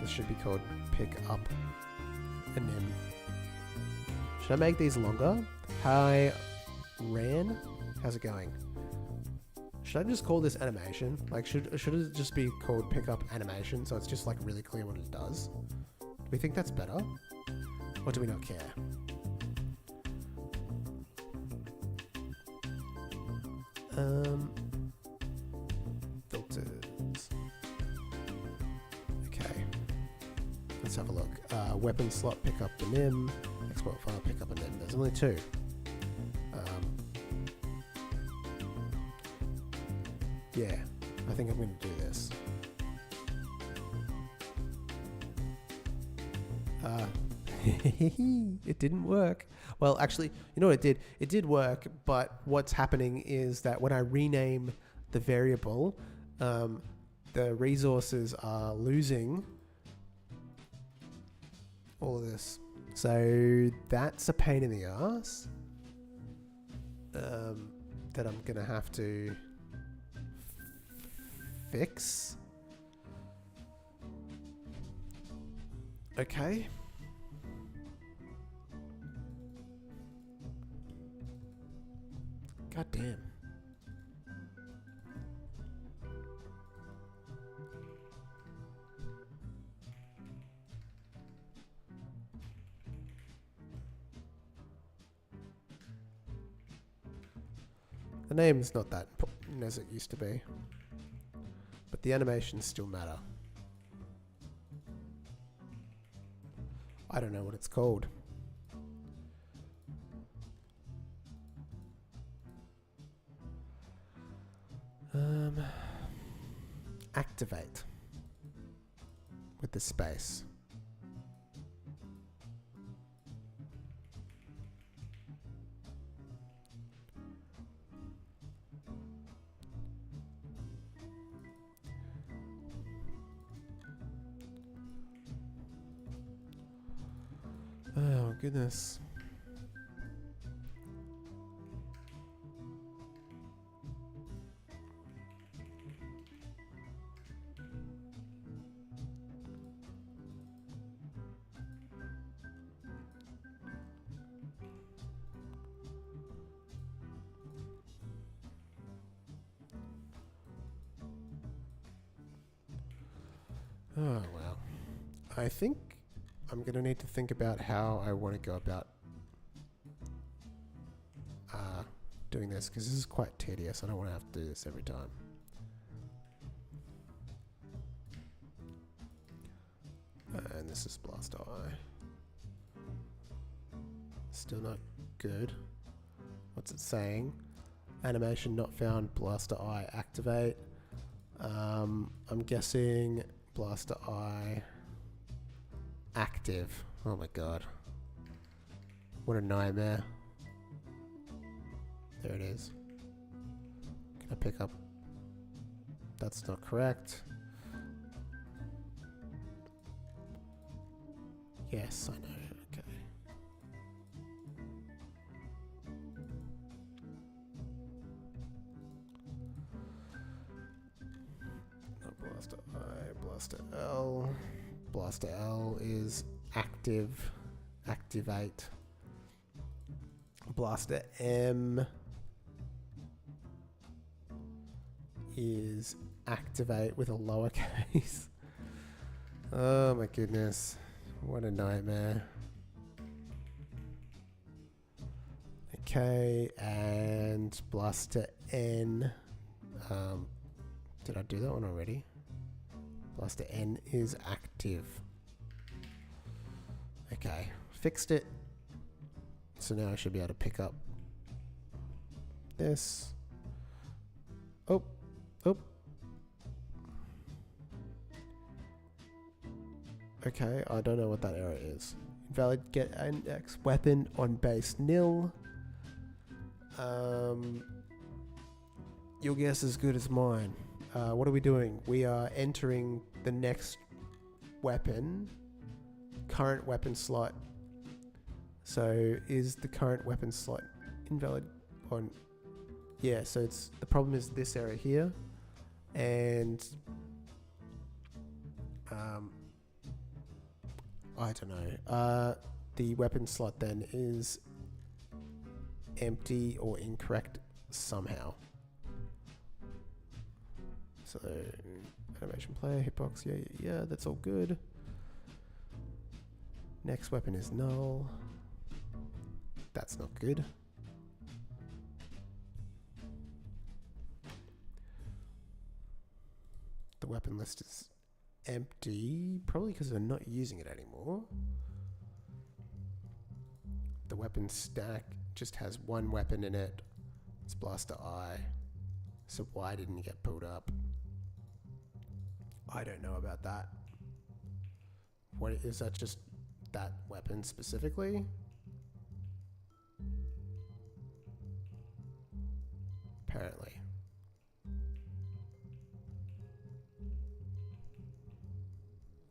This should be called pick up a nim. Should I make these longer? Hi, Ran. How's it going? Should I just call this animation? Like, should it just be called pickup animation so it's just like really clear what it does? Do we think that's better? Or do we not care? Filters. Okay. Let's have a look. Weapon slot, pick up the nim. Export file, pick up a nim. There's only 2. Yeah, I think I'm going to do this. It didn't work. Well, actually, you know what it did? It did work, but what's happening is that when I rename the variable, the resources are losing all of this. So that's a pain in the ass that I'm going to have to fix. Okay. God damn. The name's not that important as it used to be, but the animations still matter. I don't know what it's called. Activate with the space. Oh, goodness. Oh, well. I think I'm going to need to think about how I want to go about doing this, because this is quite tedious. I don't want to have to do this every time. And this is Blaster Eye. Still not good. What's it saying? Animation not found, Blaster Eye activate. I'm guessing Blaster Eye active. Oh my god. What a nightmare. There it is. Can I pick up? That's not correct. Yes, I know. Okay. Not Blaster I, Blaster L. Blaster L is active. Activate. Blaster M is activate with a lowercase. Oh my goodness. What a nightmare. Okay, and Blaster N. Did I do that one already? Blaster N is active. Okay, fixed it. So now I should be able to pick up this. Oh, oh. Okay, I don't know what that error is. Invalid get index weapon on base nil. Your guess is as good as mine. What are we doing? We are entering the next weapon, current weapon slot. So is the current weapon slot invalid on? Yeah, so it's the problem is this area here, and I don't know. The weapon slot then is empty or incorrect somehow. So animation player, hitbox, yeah, that's all good. Next weapon is null. That's not good. The weapon list is empty, probably because they're not using it anymore. The weapon stack just has one weapon in it. It's Blaster I. So why didn't it get pulled up? I don't know about that. What is that? Just that weapon specifically? Apparently.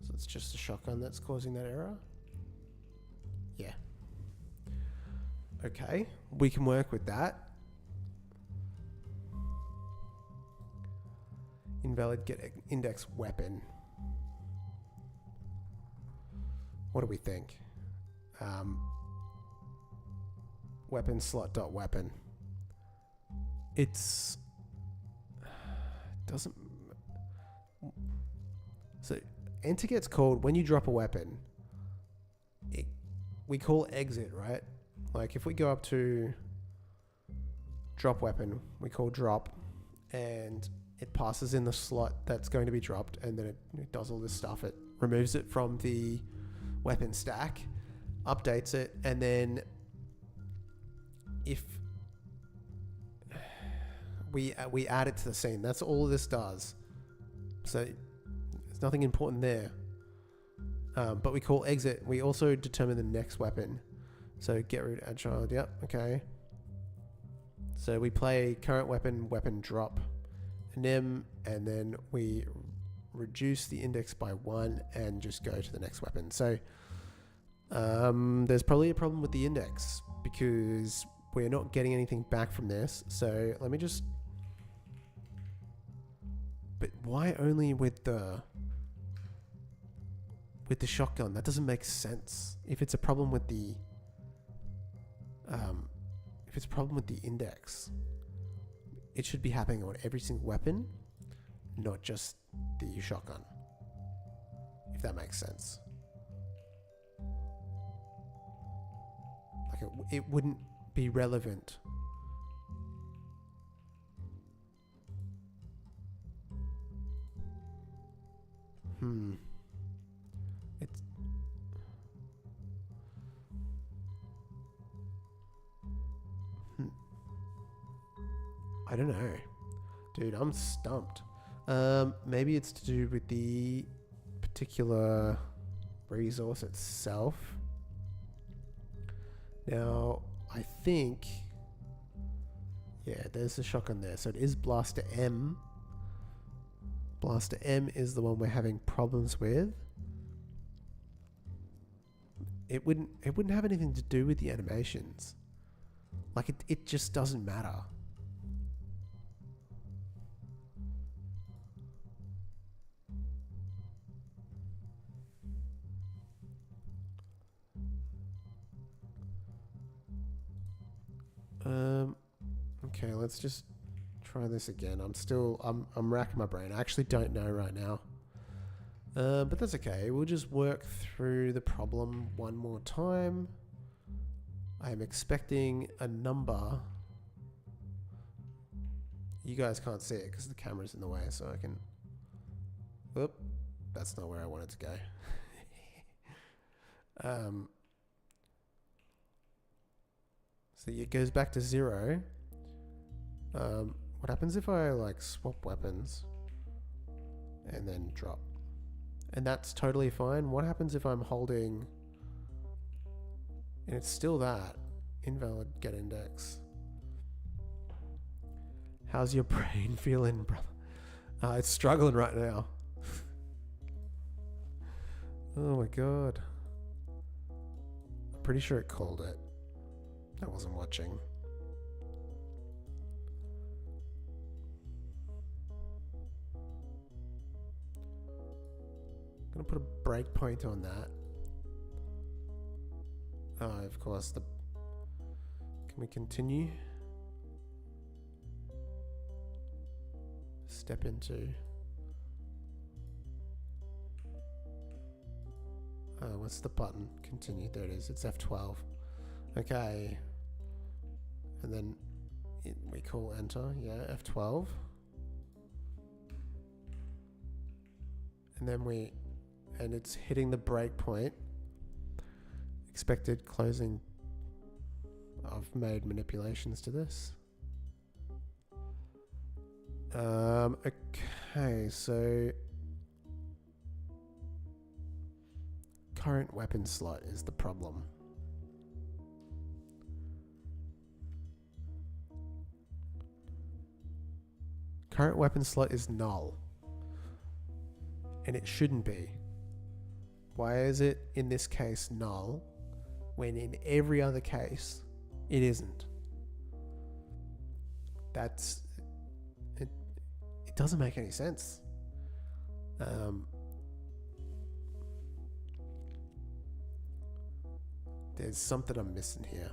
So it's just a shotgun that's causing that error? Yeah. Okay, we can work with that. Invalid get index weapon. What do we think? Weapon slot dot weapon. It's doesn't. So enter gets called when you drop a weapon. We call exit, right? Like if we go up to drop weapon, we call drop, and it passes in the slot that's going to be dropped, and then it does all this stuff. It removes it from the weapon stack, updates it, and then if we add it to the scene, that's all this does. So there's nothing important there. But we call exit. We also determine the next weapon. So get rid, add child. Yep. Okay. So we play current weapon, weapon drop, nim, and then we reduce the index by 1 and just go to the next weapon. So there's probably a problem with the index because we're not getting anything back from this. So let me just. But why only with the shotgun? That doesn't make sense. If it's a problem with the index, it should be happening on every single weapon, not just the shotgun. If that makes sense. Like it wouldn't be relevant. It's I don't know. Dude, I'm stumped. Maybe it's to do with the particular resource itself. Now, I think, yeah, there's the shotgun there. So it is Blaster M. Blaster M is the one we're having problems with. It wouldn't have anything to do with the animations. Like it just doesn't matter. Okay, let's just try this again. I'm racking my brain. I actually don't know right now. But that's okay. We'll just work through the problem one more time. I am expecting a number. You guys can't see it because the camera's in the way, so I can... Whoop. That's not where I wanted to go. So it goes back to 0. What happens if I like swap weapons and then drop? And that's totally fine. What happens if I'm holding and it's still that? Invalid get index. How's your brain feeling, brother? It's struggling right now. Oh my god. I'm pretty sure it called it. I wasn't watching. I'm gonna put a breakpoint on that. Oh, of course. Can we continue? Step into. What's the button? Continue. There it is. It's F12. Okay. And then we call enter. Yeah, F12. And then and it's hitting the breakpoint. Expected closing. I've made manipulations to this. Okay, so current weapon slot is the problem. Current weapon slot is null. And it shouldn't be. Why is it in this case null when in every other case it isn't? It doesn't make any sense. There's something I'm missing here.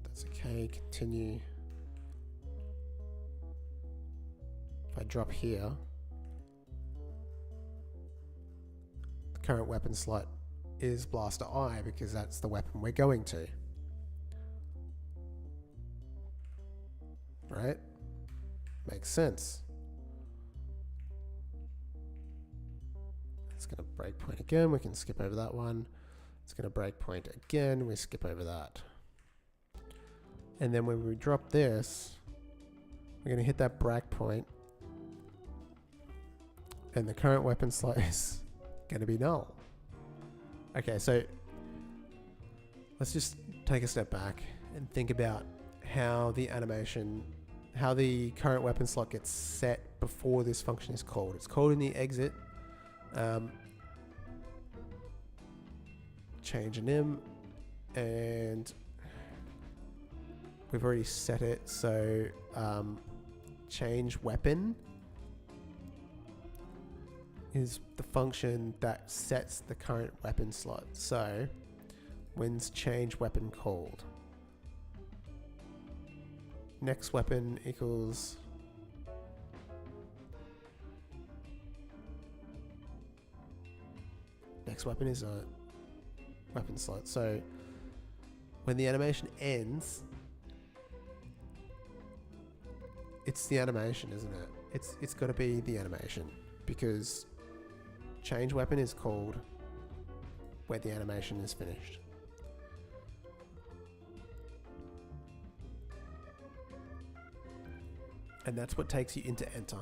That's okay, continue. If I drop here, the current weapon slot is Blaster I because that's the weapon we're going to. Right? Makes sense. It's going to breakpoint again. We can skip over that one. It's going to breakpoint again. We skip over that. And then when we drop this, we're going to hit that breakpoint. And the current weapon slot is going to be null. Okay, so let's just take a step back and think about how the current weapon slot gets set before this function is called. It's called in the exit. Change an im, and we've already set it. So change weapon is the function that sets the current weapon slot. So when's change weapon called? Next weapon equals next weapon is a weapon slot. So when the animation ends, it's the animation, isn't it? It's got to be the animation because change weapon is called where the animation is finished. And that's what takes you into enter.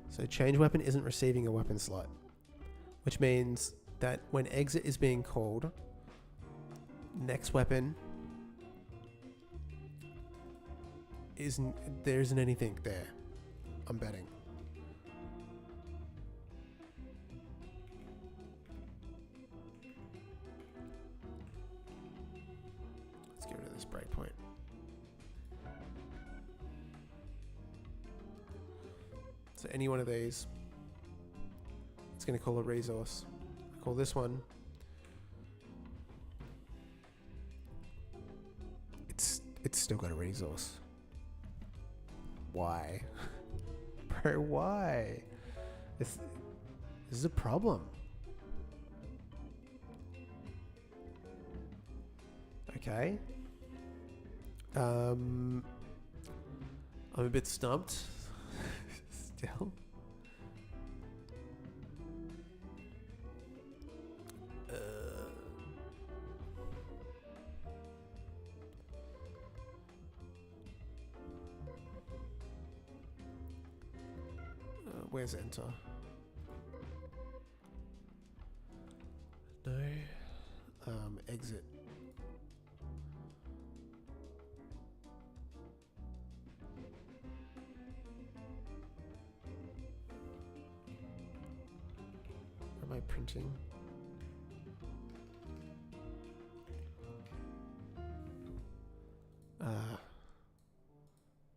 So change weapon isn't receiving a weapon slot, which means that when exit is being called, next weapon there isn't anything there. I'm betting. Let's get rid of this breakpoint. So any one of these, it's going to call a resource. Call this one. It's still got a resource. Why? Bro, why? This is a problem. Okay. I'm a bit stumped. Still. Where's enter? No. Exit. Am I printing?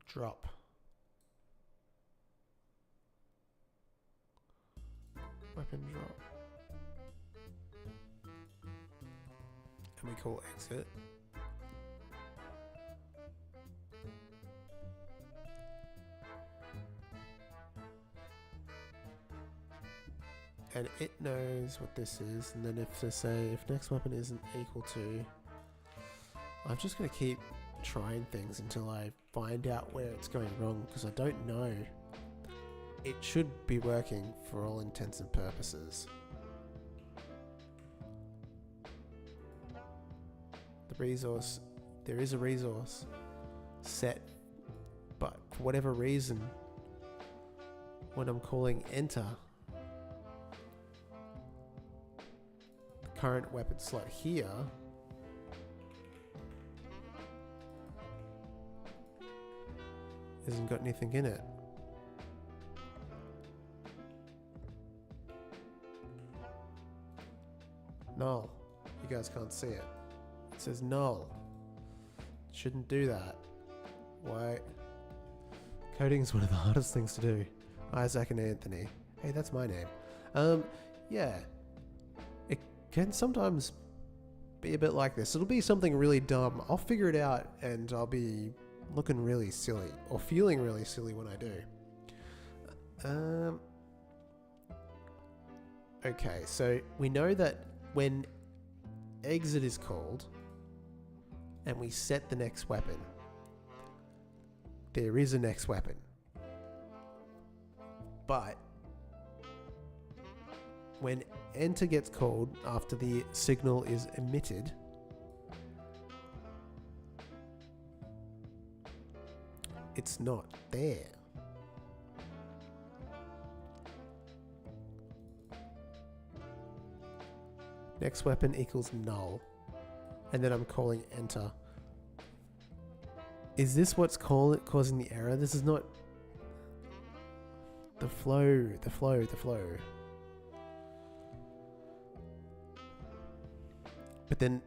Drop. Weapon drop. And we call exit. And it knows what this is, and then if they say if next weapon isn't equal to, I'm just going to keep trying things until I find out where it's going wrong, because I don't know. It should be working for all intents and purposes. The resource, there is a resource set, but for whatever reason, when I'm calling enter, the current weapon slot here hasn't got anything in it. Null. You guys can't see it. It says null. Shouldn't do that. Why? Coding is one of the hardest things to do. Isaac and Anthony. Hey, that's my name. Yeah. It can sometimes be a bit like this. It'll be something really dumb. I'll figure it out and I'll be looking really silly or feeling really silly when I do. Okay, so we know that when exit is called and we set the next weapon, there is a next weapon. But when enter gets called after the signal is emitted, it's not there. Next weapon equals null. And then I'm calling enter. Is this what's causing the error? This is not the flow. But then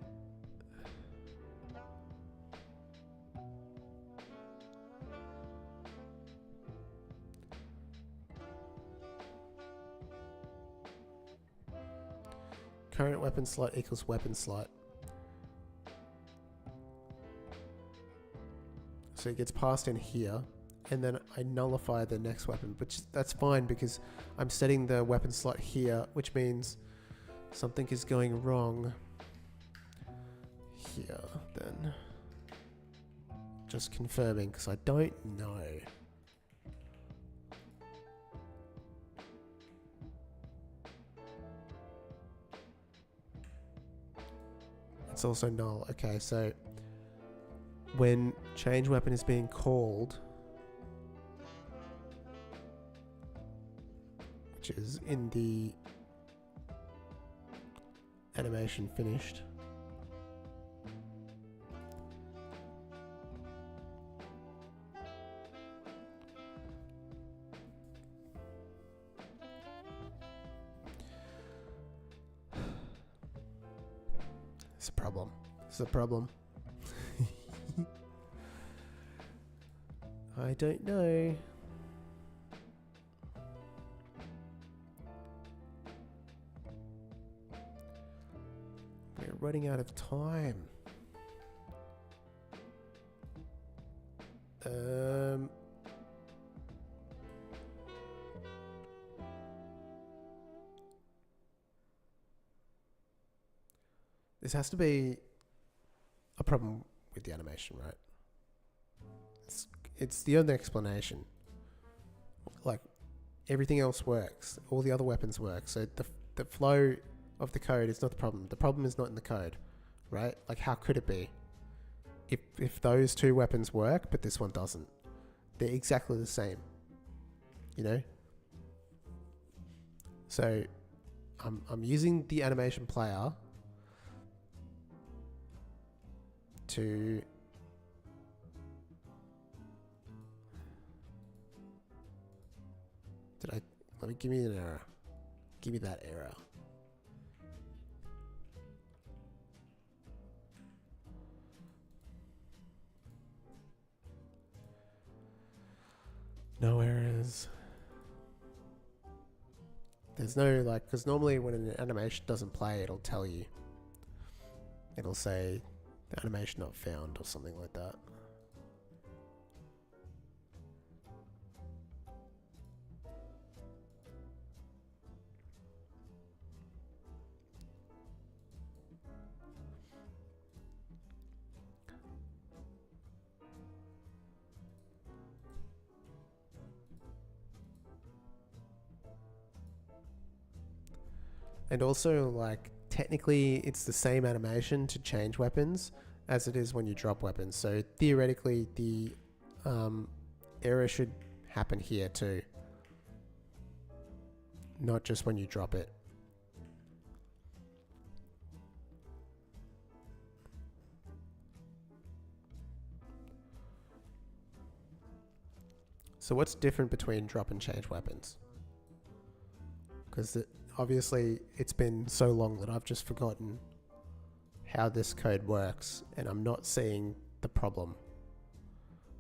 current weapon slot equals weapon slot. So it gets passed in here, and then I nullify the next weapon, which that's fine because I'm setting the weapon slot here, which means something is going wrong here then. Just confirming because I don't know. It's also null. Okay, so when change weapon is being called, which is in the animation finished, it's a problem. It's a problem. I don't know. We're running out of time. This has to be a problem with the animation, right? It's the only explanation. Like, everything else works. All the other weapons work. So the flow of the code is not the problem. The problem is not in the code, right? Like, how could it be? If those two weapons work, but this one doesn't. They're exactly the same. You know? So, I'm using the animation player to... give me an error. Give me that error. No errors. There's no, like, because normally when an animation doesn't play, it'll tell you. It'll say, animation not found or something like that. And also, like, technically it's the same animation to change weapons as it is when you drop weapons. So theoretically, the error should happen here too. Not just when you drop it. So what's different between drop and change weapons? Because obviously it's been so long that I've just forgotten how this code works and I'm not seeing the problem.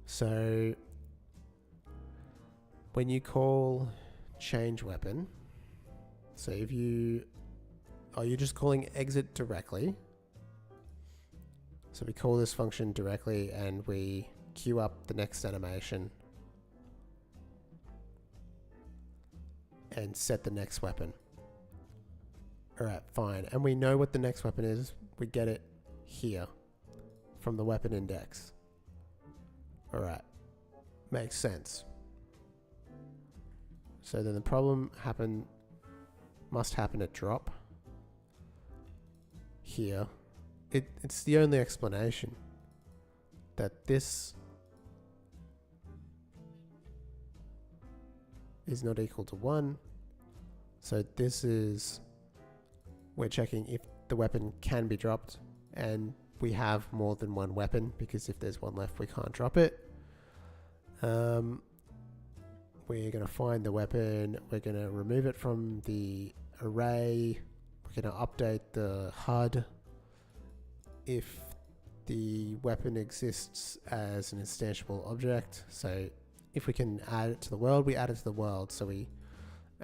So when you call change weapon, so if you are you just calling exit directly? So we call this function directly and we queue up the next animation and set the next weapon. Alright, fine. And we know what the next weapon is. We get it here from the weapon index. Alright. Makes sense. So then the problem must happen at drop. Here. It's the only explanation that this is not equal to 1. So this is, we're checking if the weapon can be dropped and we have more than one weapon, because if there's one left we can't drop it. We're going to find the weapon, we're going to remove it from the array, we're going to update the HUD. If the weapon exists as an instantiable object, so if we can add it to the world, we add it to the world. So we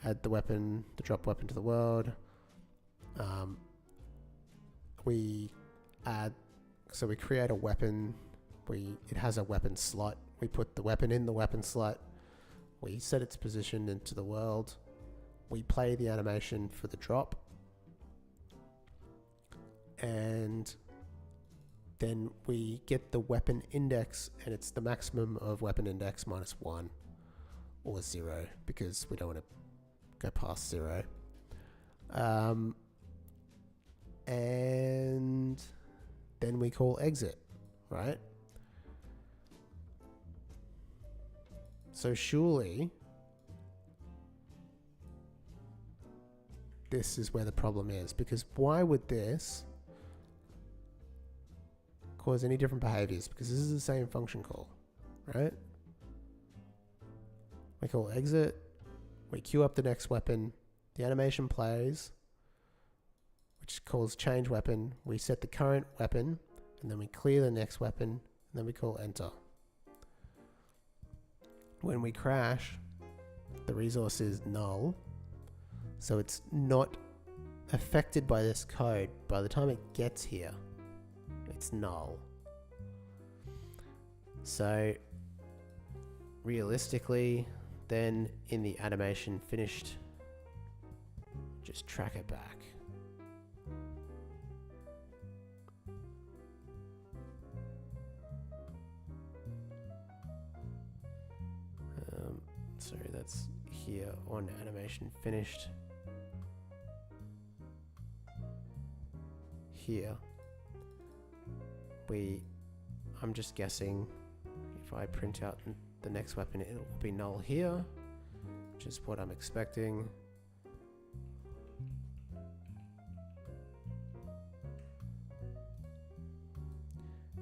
add the weapon, the drop weapon to the world. We create a weapon. It has a weapon slot. We put the weapon in the weapon slot. We set its position into the world. We play the animation for the drop. And then we get the weapon index, and it's the maximum of weapon index minus 1 or 0, because we don't want to go past 0. And then we call exit, right? So surely this is where the problem is, because why would this cause any different behaviors? Because this is the same function call, right? We call exit, we queue up the next weapon, the animation plays, which calls change weapon. We set the current weapon, and then we clear the next weapon, and then we call enter. When we crash, the resource is null, so it's not affected by this code. By the time it gets here, it's null. So realistically, then in the animation finished, just track it back. Sorry, that's here on animation finished. Here, I'm just guessing, if I print out the next weapon, it will be null here, which is what I'm expecting.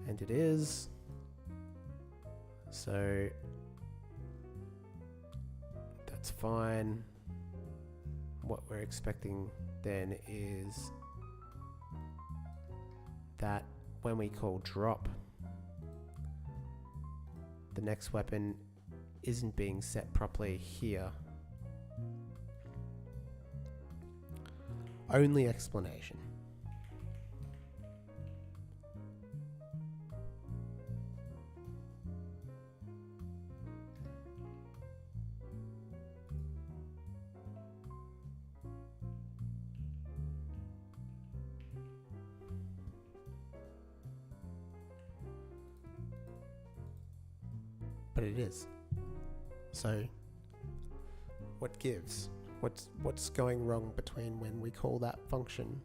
And it is. So that's fine. What we're expecting then is that when we call drop, the next weapon isn't being set properly here. Only explanation. But it is. So what gives? What's going wrong between when we call that function,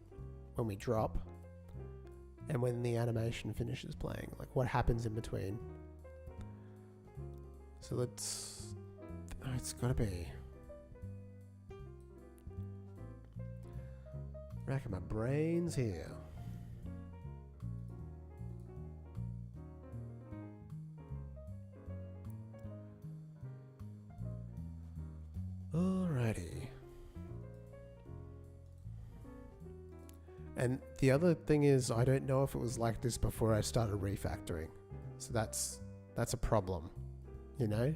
when we drop, and when the animation finishes playing? Like, what happens in between? So it's gotta be. Racking my brains here. Alrighty. And the other thing is, I don't know if it was like this before I started refactoring. So that's a problem, you know?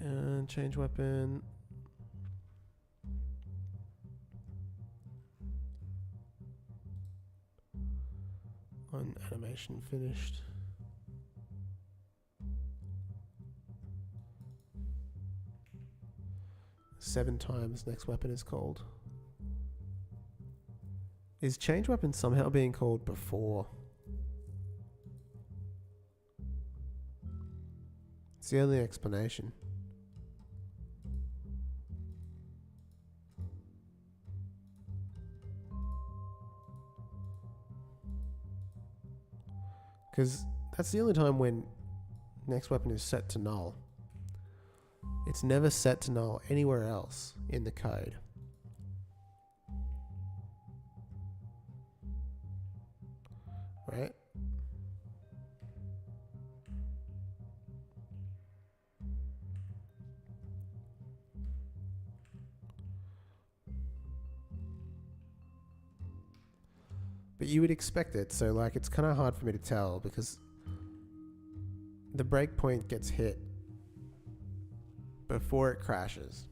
And change weapon. On animation finished. Seven times next weapon is called. Is change weapon somehow being called before? It's the only explanation. Because that's the only time when next weapon is set to null. It's never set to null anywhere else in the code. Right? But you would expect it, so like it's kind of hard for me to tell because the breakpoint gets hit before it crashes.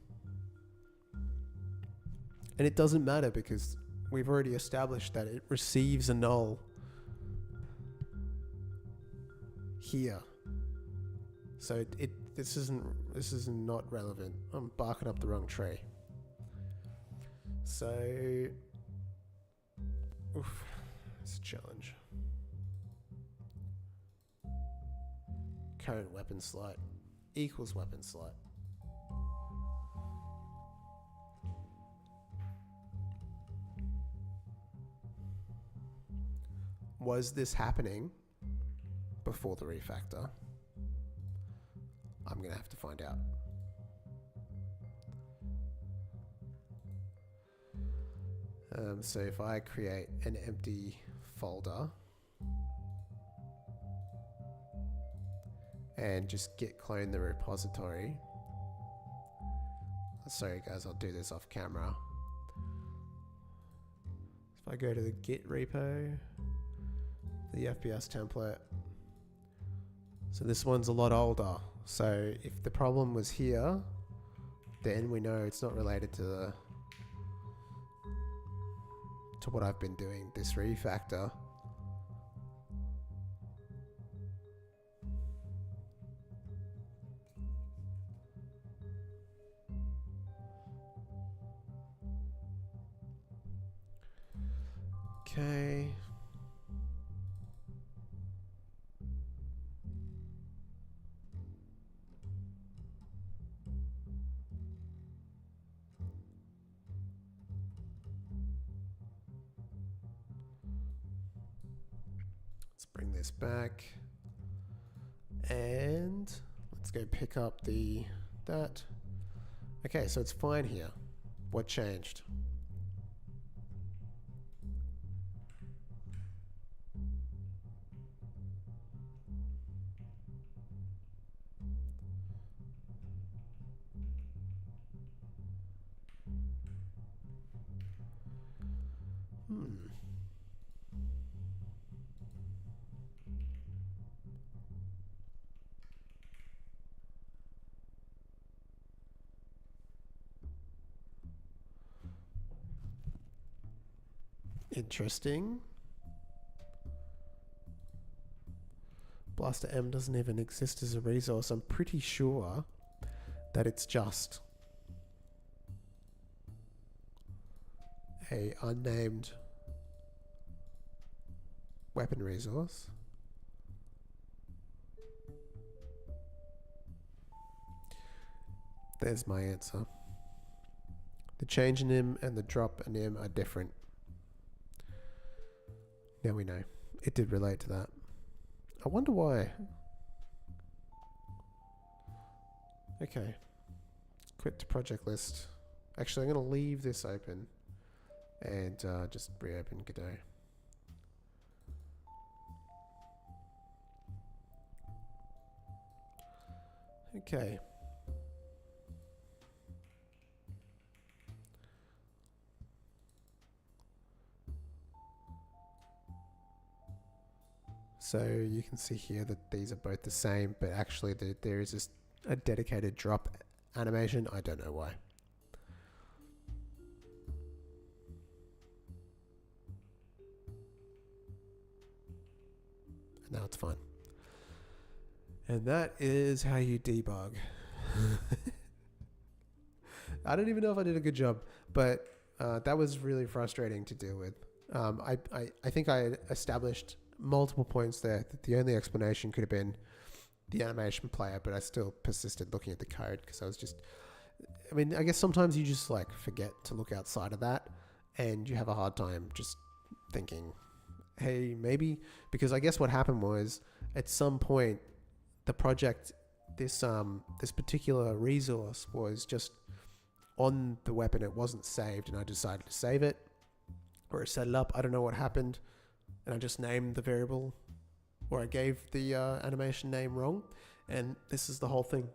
And it doesn't matter because we've already established that it receives a null here. So this is not relevant. I'm barking up the wrong tree. So oof. It's a challenge. Current weapon slot equals weapon slot. was this happening before the refactor? I'm going to have to find out. So if I create an empty folder and just git clone the repository. Sorry guys, I'll do this off camera. If I go to the git repo, the FPS template. So this one's a lot older. So if the problem was here, then we know it's not related to what I've been doing, this refactor. Okay. Let's bring this back. And let's go pick up that. Okay, so it's fine here. What changed? Interesting. Blaster M doesn't even exist as a resource. I'm pretty sure that it's just a unnamed weapon resource. There's my answer. The change in him and the drop in him are different. Now we know. It did relate to that. I wonder why. Okay. Quit to project list. Actually, I'm going to leave this open and just reopen Godot. Okay. So you can see here that these are both the same, but actually there is a dedicated drop animation. I don't know why. Now it's fine. And that is how you debug. I don't even know if I did a good job, but that was really frustrating to deal with. I think I established multiple points there that the only explanation could have been the animation player, but I still persisted looking at the code because I was just, I mean, I guess sometimes you just like forget to look outside of that and you have a hard time just thinking, hey, maybe, because I guess what happened was at some point the project, this particular resource was just on the weapon. It wasn't saved and I decided to save it or set it up. I don't know what happened. And I just named the variable, or I gave the animation name wrong. And this is the whole thing.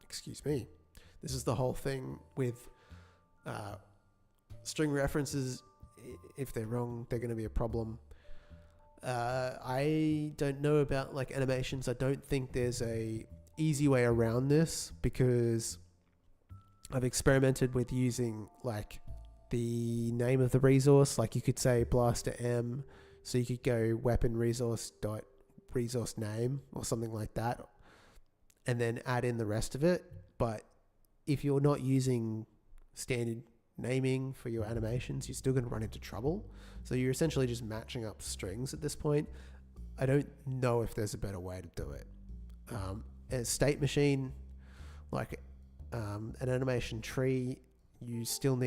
Excuse me. This is the whole thing with string references. If they're wrong, they're going to be a problem. I don't know about like animations. I don't think there's a easy way around this because I've experimented with using like the name of the resource. Like you could say Blaster M, so you could go weapon resource dot resource name or something like that, and then add in the rest of it. But if you're not using standard naming for your animations, you're still going to run into trouble. So you're essentially just matching up strings at this point. I don't know if there's a better way to do it. A state machine, like an animation tree, you're still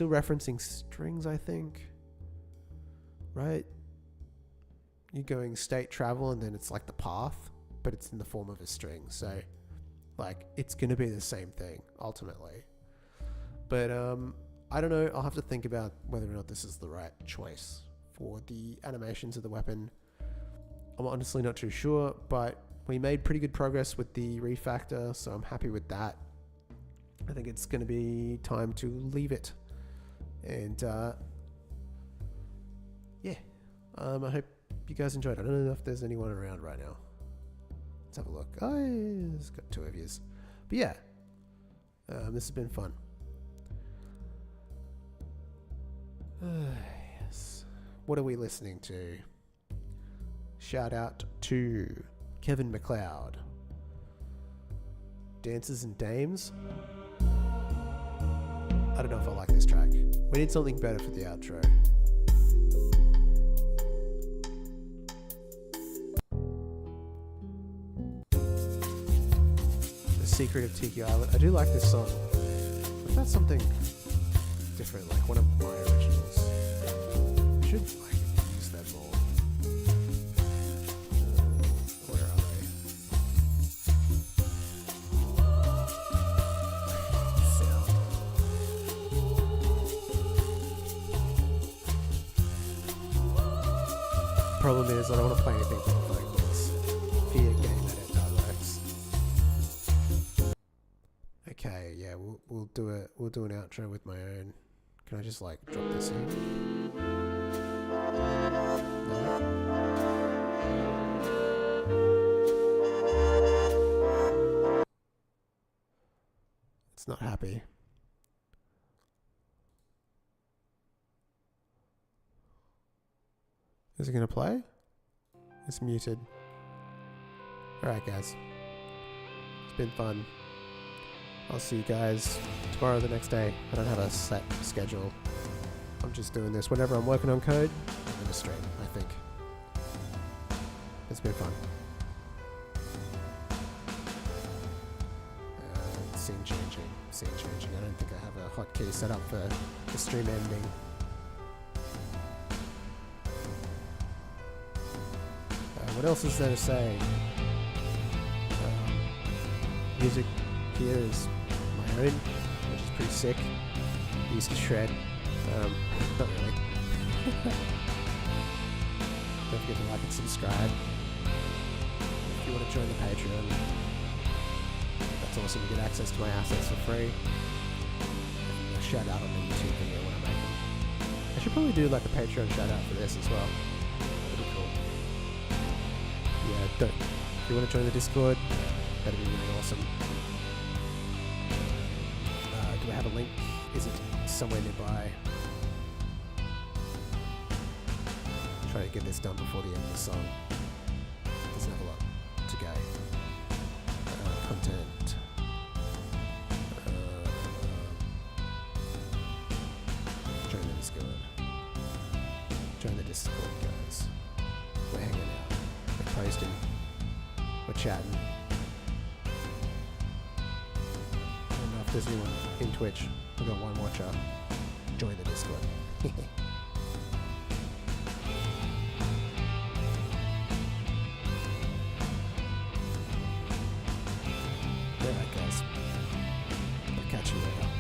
referencing strings, I think, right? you're going state travel and then it's like the path, but it's in the form of a string. So like it's going to be the same thing ultimately. But I don't know. I'll have to think about whether or not this is the right choice for the animations of the weapon. I'm honestly not too sure, but we made pretty good progress with the refactor, so I'm happy with that. I think it's going to be time to leave it. And yeah, I hope you guys enjoyed. I don't know if there's anyone around right now. Let's have a look. Oh, it's got 2 of yous. But yeah, this has been fun. Yes. What are we listening to? Shout out to Kevin MacLeod. Dances and Dames. I don't know if I like this track. We need something better for the outro. The Secret of Tiki Island. I do like this song. What about something different, like one of my originals? I should like use that more. Where are they? Sound. Problem is, I don't want to play anything from vocals. Fear game edit works. Okay, yeah, we'll do it. We'll do an outro with my own. Can I just like drop this in? No. It's not happy. Is it gonna play? It's muted. Alright guys. It's been fun. I'll see you guys tomorrow or the next day. I don't have a set schedule. I'm just doing this whenever I'm working on code. I'm gonna stream, I think. It's been fun. Scene changing. I don't think I have a hotkey set up for the stream ending. What else is there to say? Music here is my own, which is pretty sick. I used to shred. Not really. Don't forget to like and subscribe. If you want to join the Patreon, that's awesome. You get access to my assets for free. And a shout out on the YouTube video when I make them. I should probably do like a Patreon shout out for this as well. That'd be cool. Yeah, if you want to join the Discord, that'd be really awesome. Do I have a link? Is it somewhere nearby? Try to get this done before the end of the song. Doesn't have a lot to go. Content. Join the Discord. Join the Discord, guys. We're hanging out. We're posting. We're chatting. I don't know if there's anyone in Twitch. We've got one watcher. Join the Discord. Alright guys. I'll catch you later.